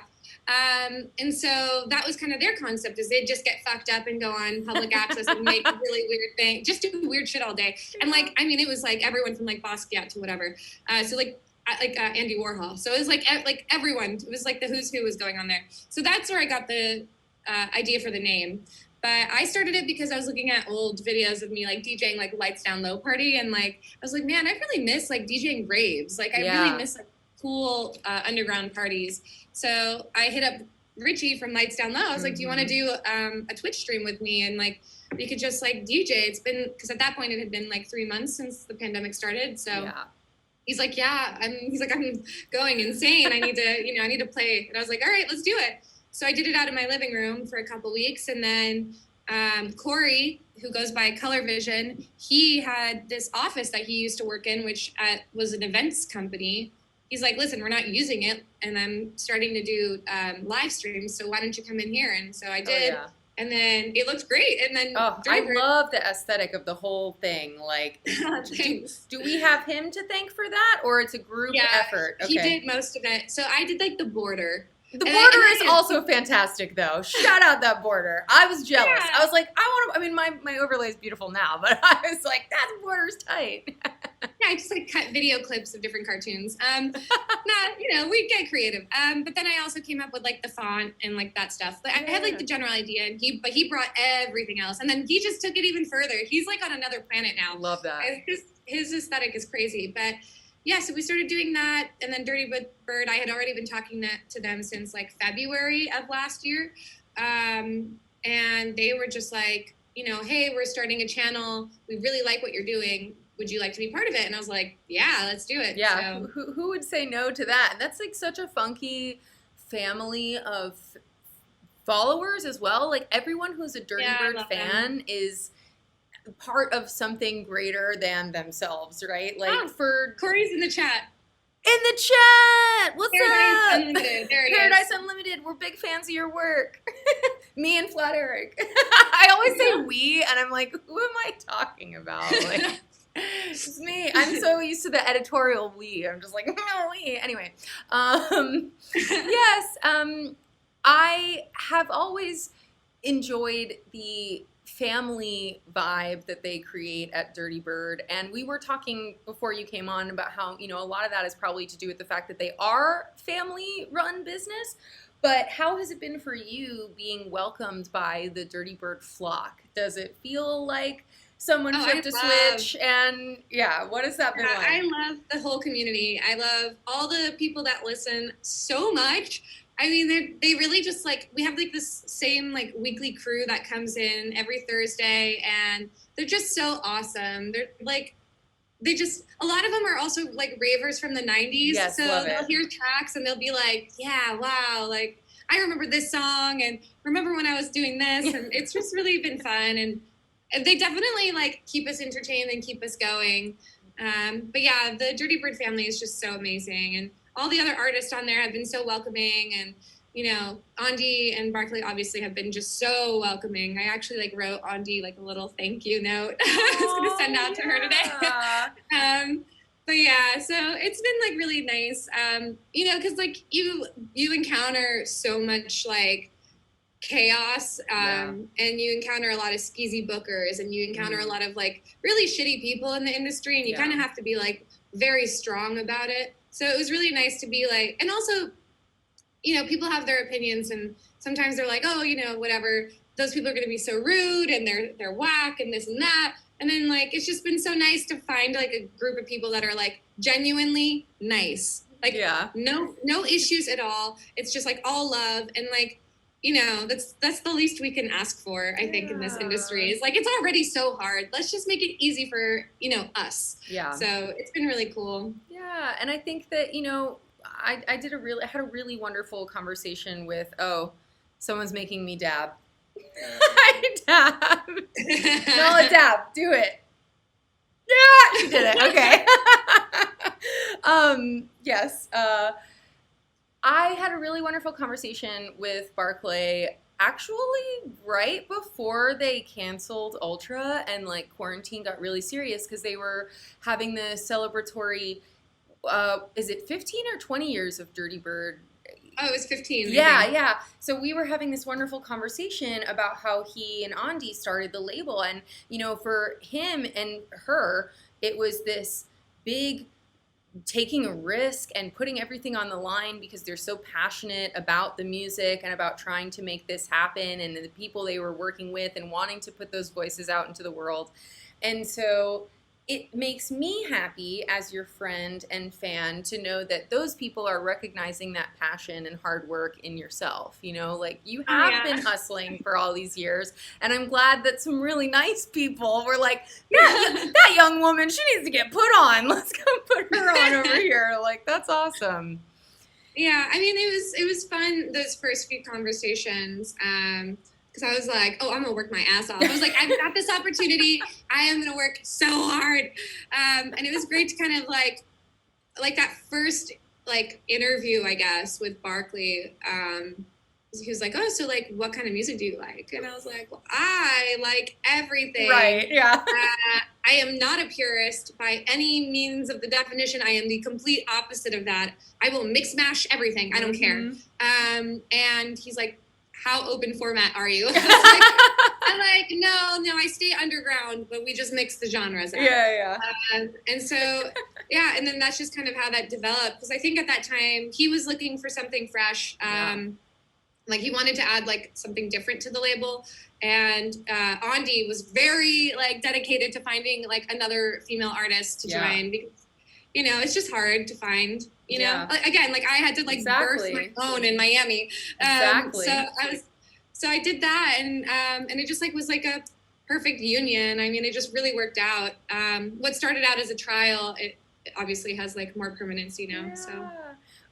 S3: And so that was kind of their concept is they'd just get fucked up and go on public access and make really weird things, just do weird shit all day. And it was like everyone from like Basquiat to whatever. So Andy Warhol. So it was like everyone, it was like the who's who was going on there. So that's where I got the idea for the name. But I started it because I was looking at old videos of me like DJing like Lights Down Low party. And like, I was like, man, I really miss like DJing raves. Like I really miss like cool underground parties. So I hit up Richie from Lights Down Low. I was like, do you want to do a Twitch stream with me? And like, we could just like DJ. It's been, because at that point it had been like 3 months since the pandemic started. So he's like, yeah, I'm going insane. I need to, I need to play. And I was like, all right, let's do it. So I did it out in my living room for a couple weeks. And then Corey, who goes by Color Vision, he had this office that he used to work in, which was an events company. He's like, listen, we're not using it, and I'm starting to do live streams, so why don't you come in here? And so I did, and then it looked great. And then
S1: I love the aesthetic of the whole thing. Like, do we have him to thank for that, or it's a group effort? Okay.
S3: He did most of it. So I did like the border.
S1: The border is also fantastic, though. Shout out that border. I was jealous. Yeah. I was like, my overlay is beautiful now, but I was like, that border's tight.
S3: Yeah, I just like cut video clips of different cartoons. We get creative. But then I also came up with like the font and like that stuff. But I had like the general idea, and he brought everything else, and then he just took it even further. He's like on another planet now.
S1: Love that.
S3: His aesthetic is crazy, but. Yeah, so we started doing that, and then Dirtybird, I had already been talking to them since like February of last year, and they were just like, hey, we're starting a channel. We really like what you're doing. Would you like to be part of it? And I was like, yeah, let's do it.
S1: Yeah, so, who would say no to that? And that's like such a funky family of followers as well. Like everyone who's a Dirtybird fan is part of something greater than themselves, right? Like for
S3: Corey's in the chat.
S1: In the chat! What's
S3: Paradise
S1: up?
S3: Unlimited. There he
S1: Paradise
S3: is.
S1: Unlimited. We're big fans of your work. Me and Flat Eric. I always say we, and I'm like, who am I talking about? Like, it's me. I'm so used to the editorial we. I'm just like, no, we. Anyway. Yes. I have always enjoyed the family vibe that they create at Dirtybird, and we were talking before you came on about how a lot of that is probably to do with the fact that they are family-run business. But how has it been for you being welcomed by the Dirtybird flock? Does it feel like someone flipped a switch? And what has that been like?
S3: I love the whole community. I love all the people that listen so much. I mean, they really just like, we have like this same like weekly crew that comes in every Thursday, and they're just so awesome. They're like, a lot of them are also like ravers from the 90s.
S1: Yes,
S3: so they'll hear tracks and they'll be like, yeah, wow, like I remember this song and remember when I was doing this. And it's just really been fun. And they definitely like keep us entertained and keep us going. But yeah, the Dirtybird family is just so amazing. And all the other artists on there have been so welcoming, and Andi and Barclay obviously have been just so welcoming. I actually like wrote Andi like a little thank you note. I was gonna send out to her today. But yeah, so it's been like really nice. Because like you encounter so much like chaos, and you encounter a lot of skeezy bookers, and you encounter a lot of like really shitty people in the industry, and you kind of have to be like very strong about it. So it was really nice to be like, and also, people have their opinions, and sometimes they're like, oh, whatever, those people are going to be so rude and they're whack and this and that. And then like, it's just been so nice to find like a group of people that are like genuinely nice. Like no issues at all. It's just like all love. And like, that's the least we can ask for, I think, in this industry. It's like, it's already so hard. Let's just make it easy for, us. Yeah. So it's been really cool.
S1: Yeah. And I think that, I had a really wonderful conversation with, someone's making me dab. I dab. No, dab. Do it. Yeah, you did it. Okay. Yes. I had a really wonderful conversation with Barclay actually right before they canceled Ultra and like quarantine got really serious, because they were having the celebratory, is it 15 or 20 years of Dirtybird?
S3: Oh, it was 15.
S1: Yeah. So we were having this wonderful conversation about how he and Andi started the label. And, for him and her, it was this big taking a risk and putting everything on the line because they're so passionate about the music and about trying to make this happen, and the people they were working with and wanting to put those voices out into the world. And so it makes me happy as your friend and fan to know that those people are recognizing that passion and hard work in yourself. You know, like you have been hustling for all these years, and I'm glad that some really nice people were like, that young woman, she needs to get put on. Let's go put her on over here. Like, that's awesome.
S3: Yeah, I mean, it was fun, those first few conversations, because I was like, oh, I'm going to work my ass off. I was like, I've got this opportunity. I am going to work so hard. And it was great to kind of like that first, like, interview, I guess, with Barkley. He was like, oh, so, like, what kind of music do you like? And I was like, well, I like everything.
S1: Right, yeah.
S3: I am not a purist by any means of the definition. I am the complete opposite of that. I will mix mash everything. I don't care. And he's like, how open format are you? I'm like, no, I stay underground, but we just mix the genres out.
S1: Yeah.
S3: And so, yeah, and then that's just kind of how that developed. Because I think at that time, he was looking for something fresh. Like, he wanted to add, like, something different to the label. And Andi was very, like, dedicated to finding, like, another female artist to join. Because, you know, it's just hard to find, you know. Again, like, I had to, like, birth my own in Miami. So I did that, and it just, like, was, like, a perfect union. I mean, it just really worked out. What started out as a trial, it obviously has, like, more permanency now, so.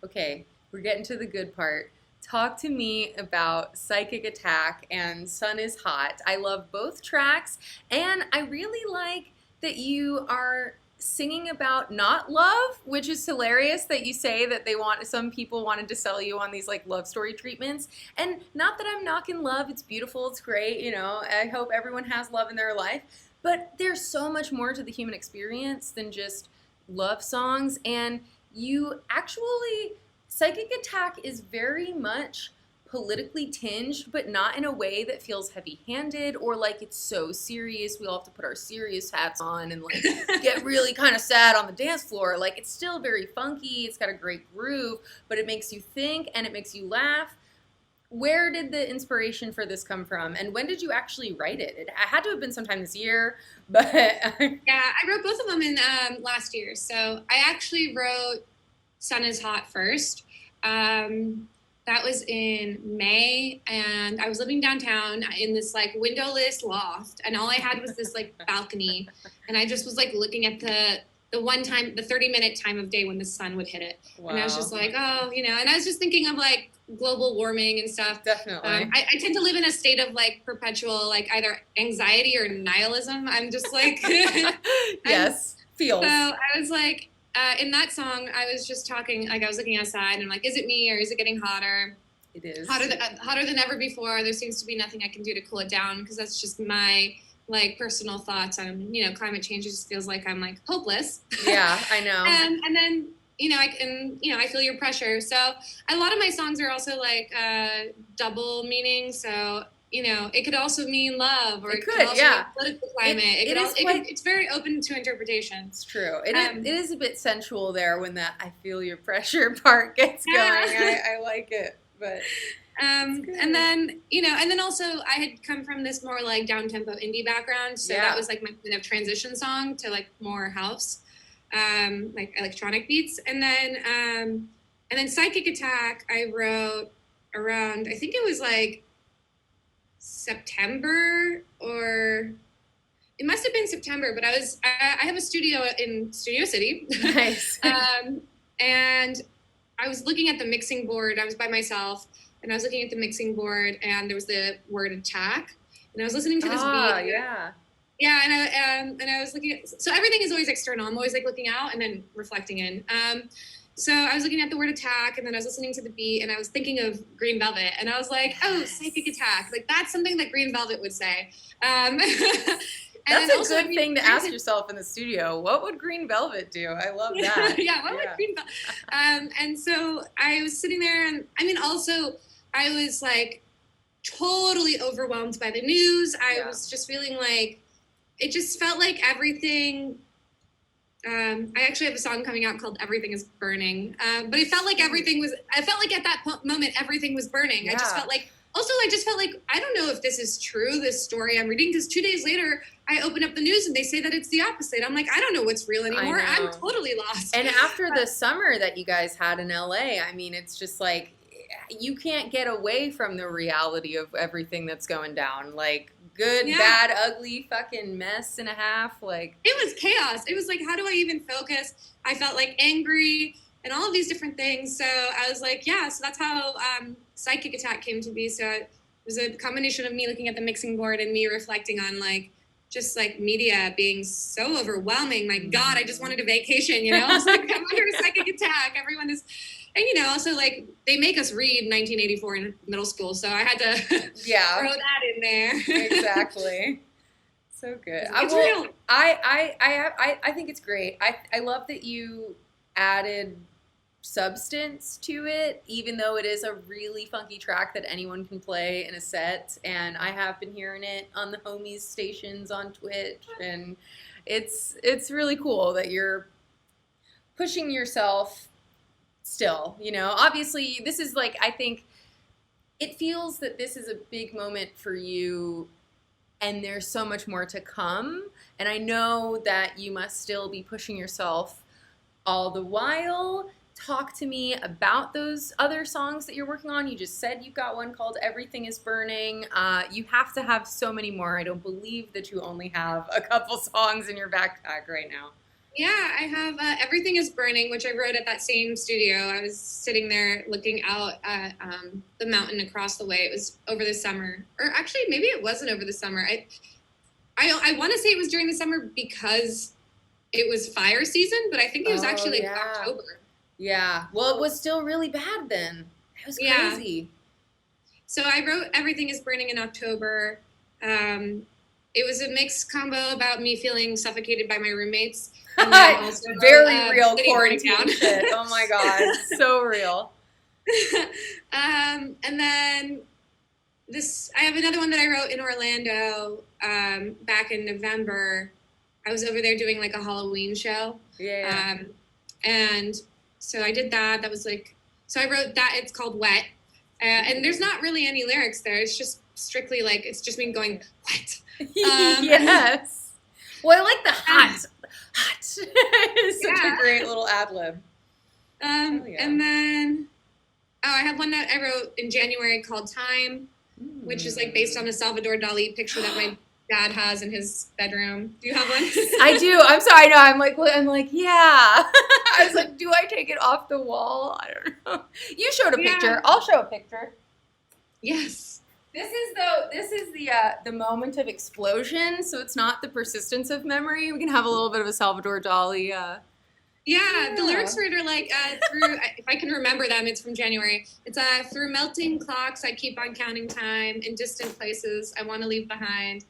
S1: Okay, we're getting to the good part. Talk to me about Psychic Attack and Sun is Hot. I love both tracks, and I really like that you are singing about not love, which is hilarious that you say that some people wanted to sell you on these like love story treatments. And not that I'm knocking love, it's beautiful, it's great, you know, I hope everyone has love in their life, but there's so much more to the human experience than just love songs. And you actually, Psychic Attack is very much politically tinged, but not in a way that feels heavy-handed or like it's so serious. We all have to put our serious hats on and like get really kind of sad on the dance floor. Like, it's still very funky. It's got a great groove, but it makes you think and it makes you laugh. Where did the inspiration for this come from, and when did you actually write it? It had to have been sometime this year, but
S3: yeah, I wrote both of them in last year. So I actually wrote Sun is Hot first. That was in May, and I was living downtown in this like windowless loft, and all I had was this like balcony, and I just was like looking at the 30-minute time of day when the sun would hit it. Wow. And I was just like, oh, you know, and I was just thinking of like global warming and stuff.
S1: Definitely.
S3: I tend to live in a state of like perpetual like either anxiety or nihilism. I'm just like
S1: yes, feels.
S3: So I was like, in that song, I was just talking, like I was looking outside and I'm like, is it me or is it getting hotter?
S1: It is.
S3: Hotter than ever before. There seems to be nothing I can do to cool it down, because that's just my like personal thoughts on, you know, climate change. It just feels like I'm like hopeless.
S1: Yeah, I know.
S3: and then, you know, I feel your pressure. So a lot of my songs are also like double meaning. So, you know, it could also mean love, or it could also mean political climate. It's very open to interpretation.
S1: It's true. It is a bit sensual there when that I feel your pressure part gets going. I like it, but
S3: and then, you know, and then also I had come from this more like down tempo indie background, so that was like my kind of transition song to like more house, like electronic beats, and then Psychic Attack I wrote around, I think it was like September, or it must have been September, but I have a studio in Studio City.
S1: Nice.
S3: And I was looking at the mixing board. I was by myself, and I was looking at the mixing board, and there was the word attack, and I was listening to this beat. And I was looking at, so everything is always external. I'm always like looking out and then reflecting in. So I was looking at the word attack, and then I was listening to the beat, and I was thinking of Green Velvet, and I was like, oh, Psychic Attack. Like, that's something that Green Velvet would say.
S1: That's a good thing to ask yourself in the studio. What would Green Velvet do? I love that.
S3: What would Green Velvet? And so I was sitting there, and I mean, also, I was like totally overwhelmed by the news. I was just feeling like, it just felt like everything. I actually have a song coming out called Everything is Burning. But it felt like I felt like at that moment, everything was burning. I just felt like Also, I just felt like, I don't know if this is true, this story I'm reading, because 2 days later, I open up the news and they say that it's the opposite. I'm like, I don't know what's real anymore. I'm totally lost.
S1: And after the summer that you guys had in LA, I mean, it's just like, you can't get away from the reality of everything that's going down. Like, good, bad, ugly, fucking mess and a half. Like,
S3: it was chaos. It was like, how do I even focus? I felt like angry and all of these different things. So I was like, yeah, so that's how Psychic Attack came to be. So it was a combination of me looking at the mixing board and me reflecting on like, just like media being so overwhelming. My God, I just wanted a vacation, you know? I was like, I'm under a psychic attack. Everyone is, and you know, also like they make us read 1984 in middle school. So I had to throw that in there.
S1: Exactly. So good.
S3: It's real.
S1: I think it's great. I love that you added substance to it, even though it is a really funky track that anyone can play in a set. And I have been hearing it on the homies stations on Twitch, and it's really cool that you're pushing yourself still, you know. Obviously, this is like, I think it feels that this is a big moment for you, and there's so much more to come. And I know that you must still be pushing yourself all the while. Talk to me about those other songs that you're working on. You just said you've got one called Everything is Burning. You have to have so many more. I don't believe that you only have a couple songs in your backpack right now.
S3: Yeah, I have Everything is Burning, which I wrote at that same studio. I was sitting there looking out at the mountain across the way. It was over the summer. Or actually, maybe it wasn't over the summer. I want to say it was during the summer because it was fire season, but I think it was actually like October.
S1: Yeah. Well, it was still really bad then. It was crazy.
S3: Yeah. So I wrote Everything is Burning in October. It was a mixed combo about me feeling suffocated by my roommates. And then also,
S1: very real quarantine shit. Oh my God. So real.
S3: And then I have another one that I wrote in Orlando back in November. I was over there doing like a Halloween show.
S1: Yeah.
S3: And so I did that. That was like, so I wrote that. It's called Wet. And there's not really any lyrics there. It's just strictly like, it's just me going, wet.
S1: Yes. Well, I like the hot. It's such a great little ad-lib.
S3: And then, I have one that I wrote in January called Time, which is like based on a Salvador Dali picture that my dad has in his bedroom. Do you have one?
S1: I do. I'm sorry. No, I'm like, yeah. I was like, do I take it off the wall? I don't know. You showed a picture. I'll show a picture.
S3: Yes.
S1: This is the moment of explosion. So it's not the persistence of memory. We can have a little bit of a Salvador Dali.
S3: Yeah, the lyrics for it are like, through, if I can remember them, it's from January. It's through melting clocks, I keep on counting time. In distant places, I want to leave behind.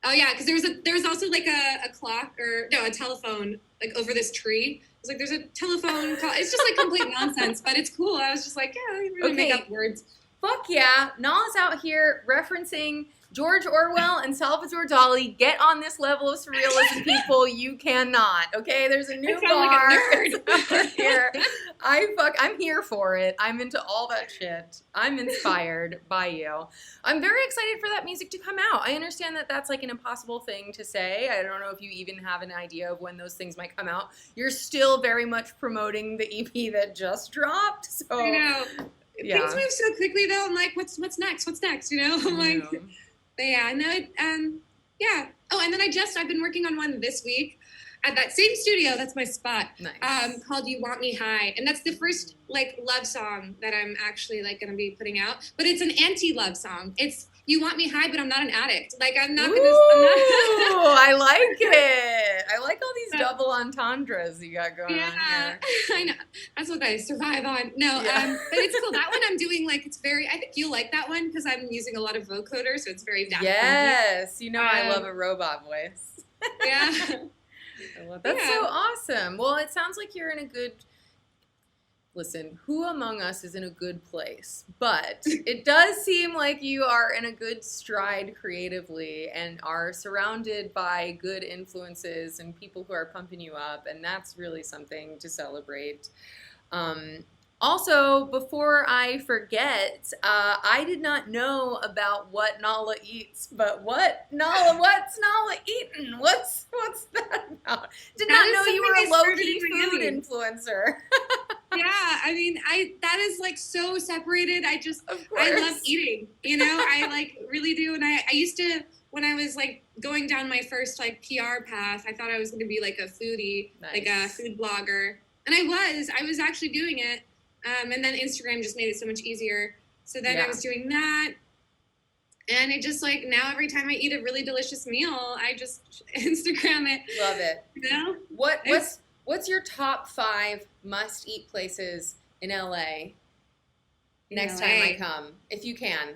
S3: Oh yeah, because there was also like a clock a telephone like over this tree. It's like there's a telephone call. It's just like complete nonsense, but it's cool. I was just like, yeah, I really make up words.
S1: Fuck yeah, Nala's out here referencing George Orwell and Salvador Dali. Get on this level of surrealism, people. You cannot. Okay, there's a new bar. Like here. I'm here for it. I'm into all that shit. I'm inspired by you. I'm very excited for that music to come out. I understand that that's like an impossible thing to say. I don't know if you even have an idea of when those things might come out. You're still very much promoting the EP that just dropped. So
S3: I know.
S1: Yeah.
S3: Things move so quickly though. I'm like, what's next? What's next? You know? I'm like, but yeah, no, yeah. Oh, and then I've been working on one this week at that same studio. That's my spot.
S1: Nice.
S3: Called You Want Me High. And that's the first like love song that I'm actually like going to be putting out, but it's an anti-love song. It's you want me high, but I'm not an addict. Like I'm not going to,
S1: I like it. I like all these double entendres you got going on here.
S3: I know. That's what I survive on. No, but it's cool. That one I'm doing like, it's very, I think you'll like that one because I'm using a lot of vocoder, so it's very Daft
S1: Yes. You know, I love a robot voice.
S3: Yeah.
S1: I love that. That's so awesome. Well, it sounds like you're in a good, listen, who among us is in a good place? But it does seem like you are in a good stride creatively and are surrounded by good influences and people who are pumping you up. And that's really something to celebrate. Also, before I forget, I did not know about what Nala eats, but what's Nala eating? What's that about? Did not know you were a low-key food influencer.
S3: Yeah, I mean, that is like so separated. I love eating, I like really do. And I used to, when I was like going down my first like PR path, I thought I was going to be like a foodie, like a food blogger. And I was actually doing it. And then Instagram just made it so much easier. So then I was doing that. And it just like, now every time I eat a really delicious meal, I just Instagram it.
S1: Love it.
S3: You know?
S1: What's your top 5 must-eat places in LA next time I come, if you can?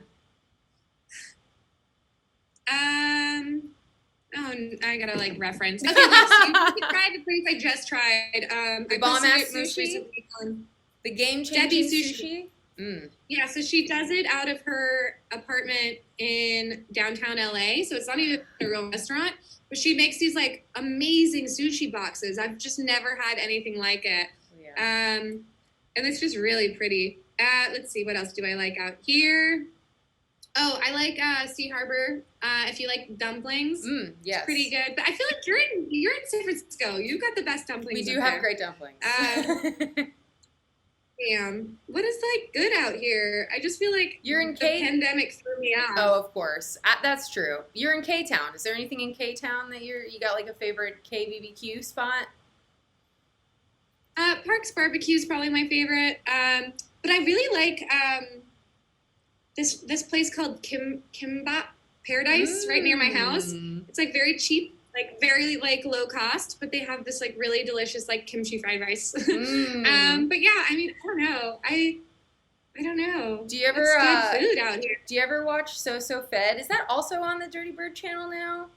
S3: Oh, I gotta like reference. Okay, let's try the place I just tried.
S1: The bomb-ass sushi? The game-changing sushi?
S3: Yeah, so she does it out of her apartment in downtown LA. So it's not even a real restaurant, but she makes these like amazing sushi boxes. I've just never had anything like it. Yeah. And it's just really pretty. Let's see, what else do I like out here? Oh, I like Sea Harbor. If you like dumplings,
S1: yes,
S3: it's pretty good. But I feel like you're in San Francisco. You've got the best dumplings.
S1: We do have great dumplings.
S3: Damn, what is like good out here? I just feel like
S1: you're in
S3: the pandemic threw me off.
S1: Oh, of course, that's true. You're in K-Town. Is there anything in K-Town that you got like a favorite Kbbq spot?
S3: Parks Barbecue is probably my favorite. But I really like this place called Kbbq Paradise right near my house. It's like very cheap, like very like low cost, but they have this like really delicious like kimchi fried rice. But yeah, I mean, I don't know. I don't know.
S1: Do you ever
S3: good food out here?
S1: Do you ever watch So Fed? Is that also on the Dirtybird channel now?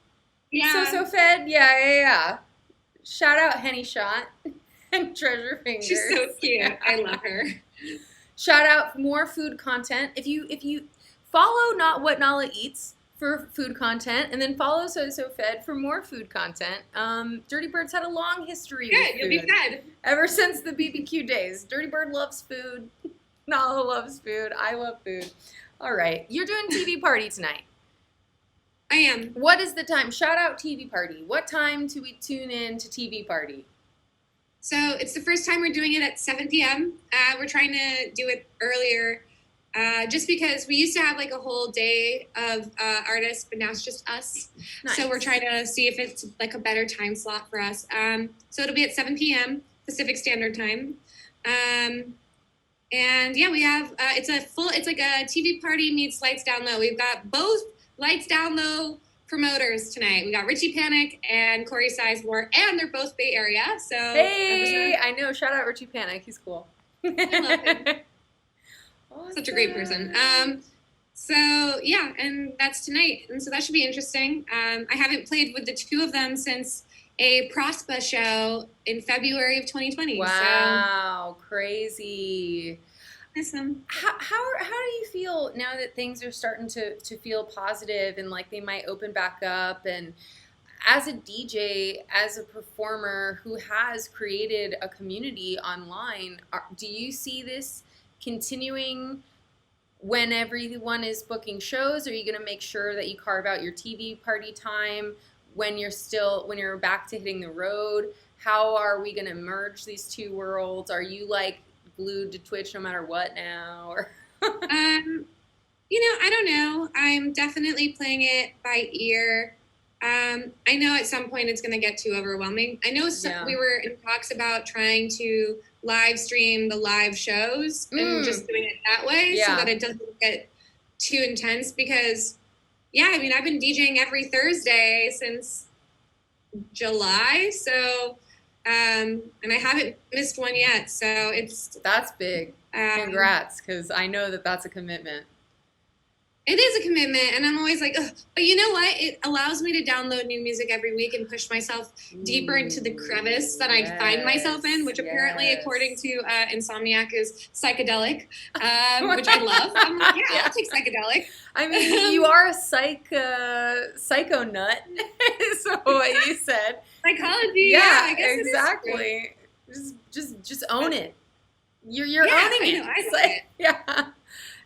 S3: Yeah.
S1: So Fed? Yeah. Shout out Henny Shot and Treasure Fingers.
S3: She's so cute. I love her.
S1: Shout out more food content. If you follow Not What Nala Eats for food content, and then follow So Fed for more food content. Dirtybird's had a long history with food.
S3: You'll be fed.
S1: Ever since the BBQ days. Dirtybird loves food. Nala loves food. I love food. All right. You're doing TV party tonight.
S3: I am.
S1: What is the time? Shout out TV party. What time do we tune in to TV party?
S3: So it's the first time we're doing it at 7 p.m. We're trying to do it earlier just because we used to have like a whole day of artists, but now it's just us. Nice. So we're trying to see if it's like a better time slot for us. So it'll be at 7 p.m. Pacific Standard Time. And yeah, we have, it's like a TV party meets Lights Down Low. We've got both Lights Down Low promoters tonight. We got Richie Panic and Corey Sizemore, and they're both Bay Area. So
S1: hey, I know. Shout out Richie Panic. He's cool.
S3: I love him. Awesome. Such a great person. So yeah, and that's tonight, and so that should be interesting. I haven't played with the two of them since a Prospa show in February of 2020.
S1: Wow, so crazy.
S3: Awesome.
S1: How do you feel now that things are starting to feel positive and like they might open back up? And as a DJ, as a performer who has created a community online, do you see this continuing when everyone is booking shows? Are you going to make sure that you carve out your TV party time when you're back to hitting the road? How are we going to merge these two worlds? Are you like glued to Twitch no matter what now? Or
S3: I don't know. I'm definitely playing it by ear. I know at some point it's going to get too overwhelming. I know we were in talks about trying to live stream the live shows and just doing it that way so that it doesn't get too intense because, I've been DJing every Thursday since July, so and I haven't missed one yet, so
S1: that's big. Congrats, because I know that's a commitment.
S3: It is a commitment, and I'm always like, ugh. But you know what? It allows me to download new music every week and push myself deeper into the crevice that I find myself in, which apparently, according to Insomniac, is psychedelic, which I love. I'm like, I'll take psychedelic.
S1: I mean, you are a psycho nut, is what you said.
S3: Psychology,
S1: yeah,
S3: I guess
S1: exactly. Just own it. You're
S3: Yeah,
S1: owning
S3: I
S1: it.
S3: know, I
S1: It's
S3: love it.
S1: yeah.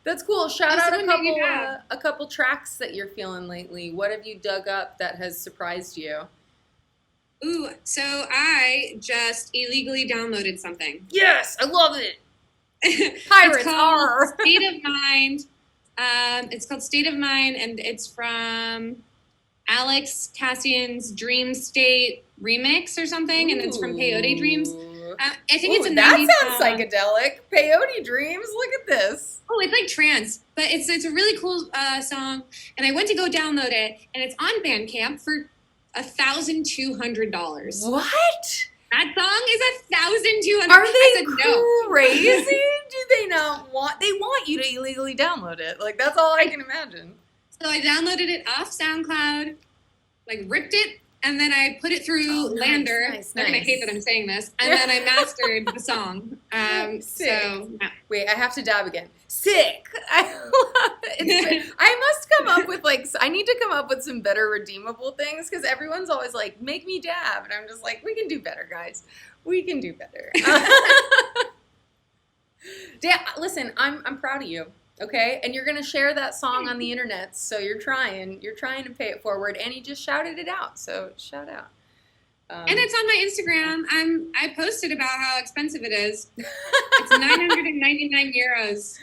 S1: That's cool. Shout out
S3: Someone made me laugh.
S1: a couple tracks that you're feeling lately. What have you dug up that has surprised you?
S3: Ooh, so I just illegally downloaded something.
S1: Yes, I love it.
S3: It's
S1: Pirates
S3: called
S1: are.
S3: State of Mind. It's called State of Mind, and it's from Alex Cassian's Dream State remix or something, and it's from Peyote Dreams. I think it's a 90s
S1: that sounds
S3: song.
S1: psychedelic. Peyote Dreams. Look at this.
S3: Oh, it's like trance, but it's a really cool song. And I went to go download it, and it's on Bandcamp for $1,200.
S1: What?
S3: That song is $1,200.
S1: Are
S3: I
S1: they
S3: said no.
S1: crazy? Do they not want? They want you to illegally download it. Like that's all I can imagine.
S3: So I downloaded it off SoundCloud, like ripped it, and then I put it through Lander. They're gonna hate that I'm saying this. And then I mastered the song.
S1: Sick.
S3: So yeah.
S1: Wait, I have to dab again. Sick. I love it. I must come up with I need to come up with some better redeemable things because everyone's always like, make me dab. And I'm just like, we can do better, guys. We can do better. Listen, I'm proud of you. Okay, and you're gonna share that song on the internet, so you're trying to pay it forward, and you just shouted it out. So shout out.
S3: And it's on my Instagram. I posted about how expensive it is. It's 999 euros.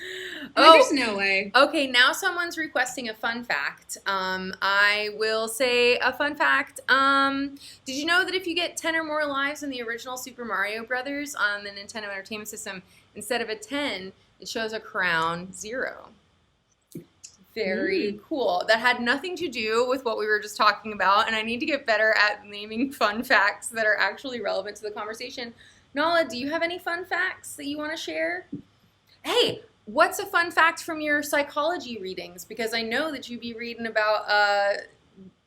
S3: There's no way.
S1: Okay, now someone's requesting a fun fact. I will say a fun fact. Did you know that if you get 10 or more lives in the original Super Mario Brothers on the Nintendo Entertainment System, instead of a 10, it shows a crown 0. Very cool. That had nothing to do with what we were just talking about, and I need to get better at naming fun facts that are actually relevant to the conversation. Nala, do you have any fun facts that you want to share? Hey, what's a fun fact from your psychology readings? Because I know that you be reading about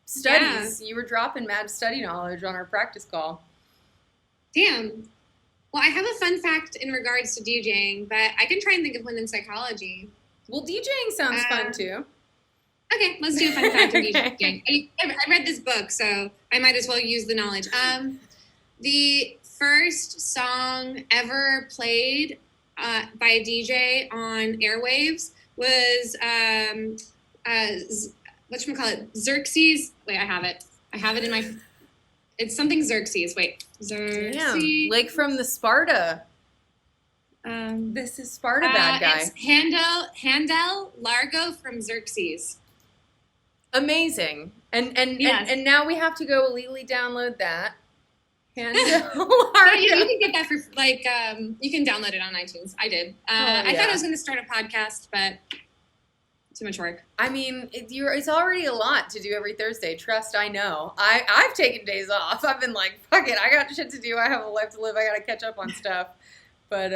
S1: studies. Yeah. You were dropping mad study knowledge on our practice call.
S3: Damn. Well, I have a fun fact in regards to DJing, but I can try and think of one in psychology.
S1: Well, DJing sounds fun, too.
S3: Okay, let's do a fun fact of DJing. I read this book, so I might as well use the knowledge. The first song ever played by a DJ on airwaves was, whatchamacallit, Xerxes. Wait, I have it. I have it in my... It's something Xerxes. Wait. Xerxes.
S1: Damn, like from the Sparta. This is Sparta bad guy.
S3: It's Handel Largo from Xerxes.
S1: Amazing. And
S3: yes.
S1: and now we have to go illegally download that. Handel Largo.
S3: You can get that for you can download it on iTunes. I did. I thought I was going to start a podcast, but too much work.
S1: I mean, it's already a lot to do every Thursday. Trust, I know. I've taken days off. I've been like, fuck it. I got shit to do. I have a life to live. I got to catch up on stuff. But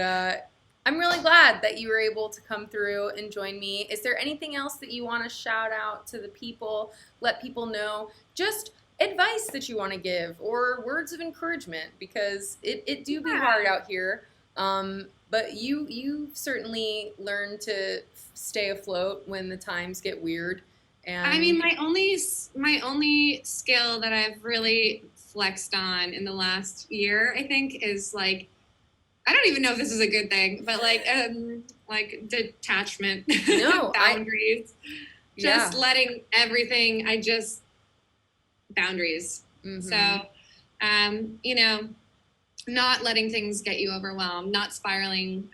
S1: I'm really glad that you were able to come through and join me. Is there anything else that you want to shout out to the people, let people know? Just advice that you want to give or words of encouragement, because it do be hard out here. But you certainly learn to stay afloat when the times get weird. And
S3: I mean, my only skill that I've really flexed on in the last year, I think, is I don't even know if this is a good thing, but detachment, boundaries, just letting everything. Boundaries. Mm-hmm. So, not letting things get you overwhelmed, not spiraling.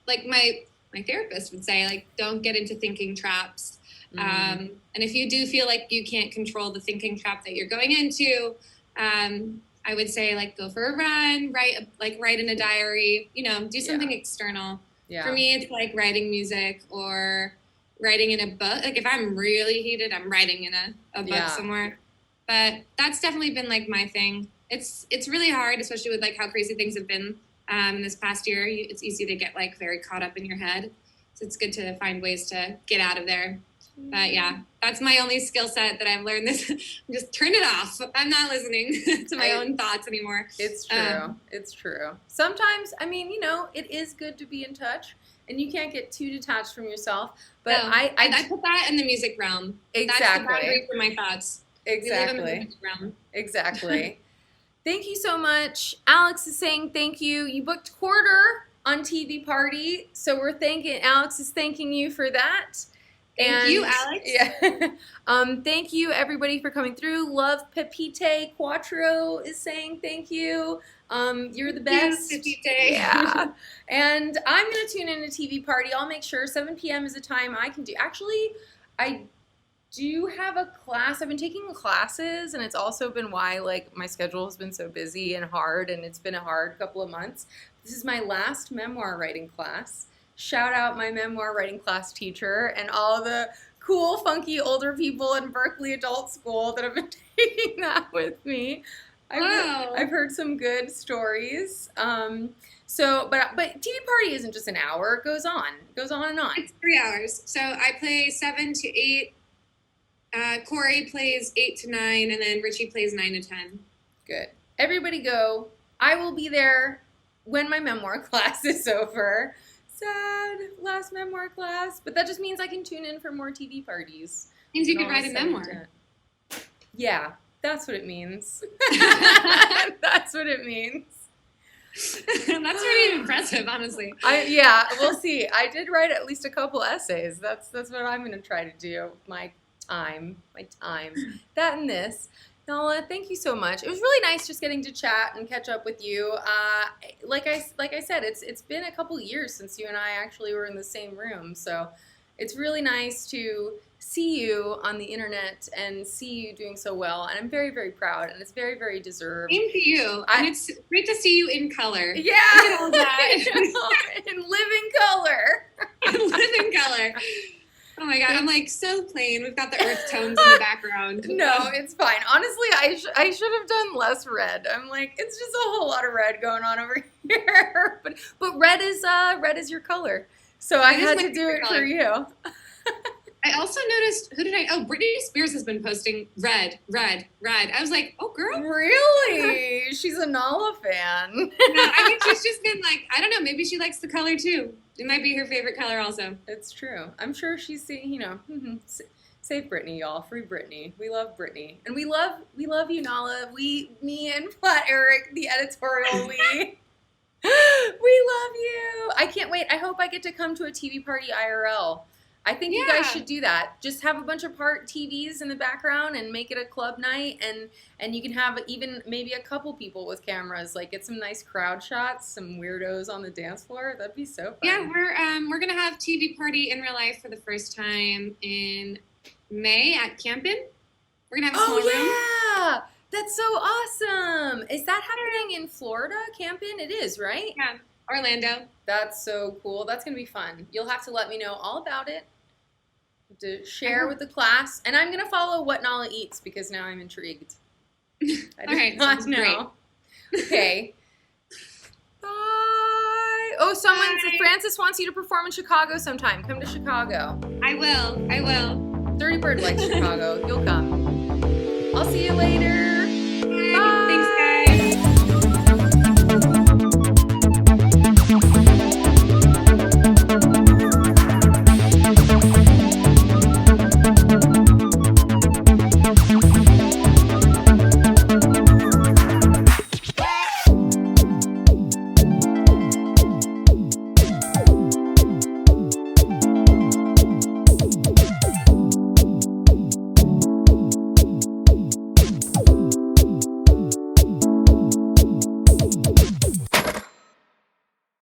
S3: Like my therapist would say, don't get into thinking traps. Mm-hmm. And if you do feel like you can't control the thinking trap that you're going into, I would say go for a run, write in a diary, do something external. Yeah. For me, it's writing music or writing in a book. If I'm really heated, I'm writing in a book somewhere. But that's definitely been my thing. It's really hard, especially with how crazy things have been in this past year. It's easy to get very caught up in your head. So it's good to find ways to get out of there. But yeah, that's my only skill set that I've learned. Just turn it off. I'm not listening to my own thoughts anymore.
S1: It's true. It's true. Sometimes, it is good to be in touch, and you can't get too detached from yourself. But no,
S3: I put that in the music realm.
S1: Exactly.
S3: That's the boundary for my thoughts.
S1: Exactly. Exactly. Thank you so much. Alex is saying thank you. You booked quarter on TV Party. So Alex is thanking you for that.
S3: Thank you, Alex.
S1: Yeah. Thank you, everybody, for coming through. Love Pepite Quattro is saying thank you. You're the best.
S3: Thank you, Pepite.
S1: Yeah. And I'm going to tune in to TV Party. I'll make sure 7 p.m. is a time I can do. Actually, I do have a class. I've been taking classes, and it's also been why, like, my schedule has been so busy and hard, and it's been a hard couple of months. This is my last memoir writing class. Shout out my memoir writing class teacher and all the cool, funky older people in Berkeley Adult School that have been taking that with me. I've heard some good stories. But TV Party isn't just an hour. It goes on. It goes on and on.
S3: It's 3 hours. So I play 7 to 8. Corey plays 8 to 9, and then Richie plays 9 to 10.
S1: Good. Everybody go. I will be there when my memoir class is over. Sad, last memoir class. But that just means I can tune in for more TV parties.
S3: Means you can write a memoir.
S1: Yeah, that's what it means. That's what it means.
S3: That's pretty impressive, honestly.
S1: Yeah, we'll see. I did write at least a couple essays. That's what I'm going to try to do with my time. That and this. Nala, thank you so much. It was really nice just getting to chat and catch up with you. Like I said, it's been a couple years since you and I actually were in the same room, so it's really nice to see you on the internet and see you doing so well, and I'm very, very proud, and it's very, very deserved.
S3: Same to you, and it's great to see you in color.
S1: Yeah,
S3: look at all that.
S1: in living color.
S3: In living color. Oh my god, I'm like so plain. We've got the earth tones in the background.
S1: No, it's fine. Honestly, I should have done less red. I'm like, it's just a whole lot of red going on over here. But red is your color. So I had to do it for you.
S3: I also noticed, Britney Spears has been posting red. I was like, oh girl.
S1: Really? She's a Nala fan.
S3: No, I think she's just been like, I don't know, maybe she likes the color too. It might be her favorite color also.
S1: It's true. I'm sure she's seeing, save Britney, y'all. Free Britney. We love Britney. And we love you, Nala. Me and Flat Eric, the editorial, we love you. I can't wait. I hope I get to come to a TV party IRL. I think you guys should do that. Just have a bunch of TVs in the background and make it a club night, and you can have even maybe a couple people with cameras. Like get some nice crowd shots, some weirdos on the dance floor. That'd be so fun.
S3: Yeah, we're gonna have TV party in real life for the first time in May at Campin. We're gonna have a small room.
S1: Yeah, that's so awesome. Is that happening in Florida, Campin? It is, right?
S3: Yeah, Orlando.
S1: That's so cool. That's gonna be fun. You'll have to let me know all about it. To share with the class, and I'm gonna follow what Nala eats because now I'm intrigued. I did not know. Okay. Bye. Oh, Francis wants you to perform in Chicago sometime. Come to Chicago.
S3: I will.
S1: Dirtybird likes Chicago. You'll come. I'll see you later.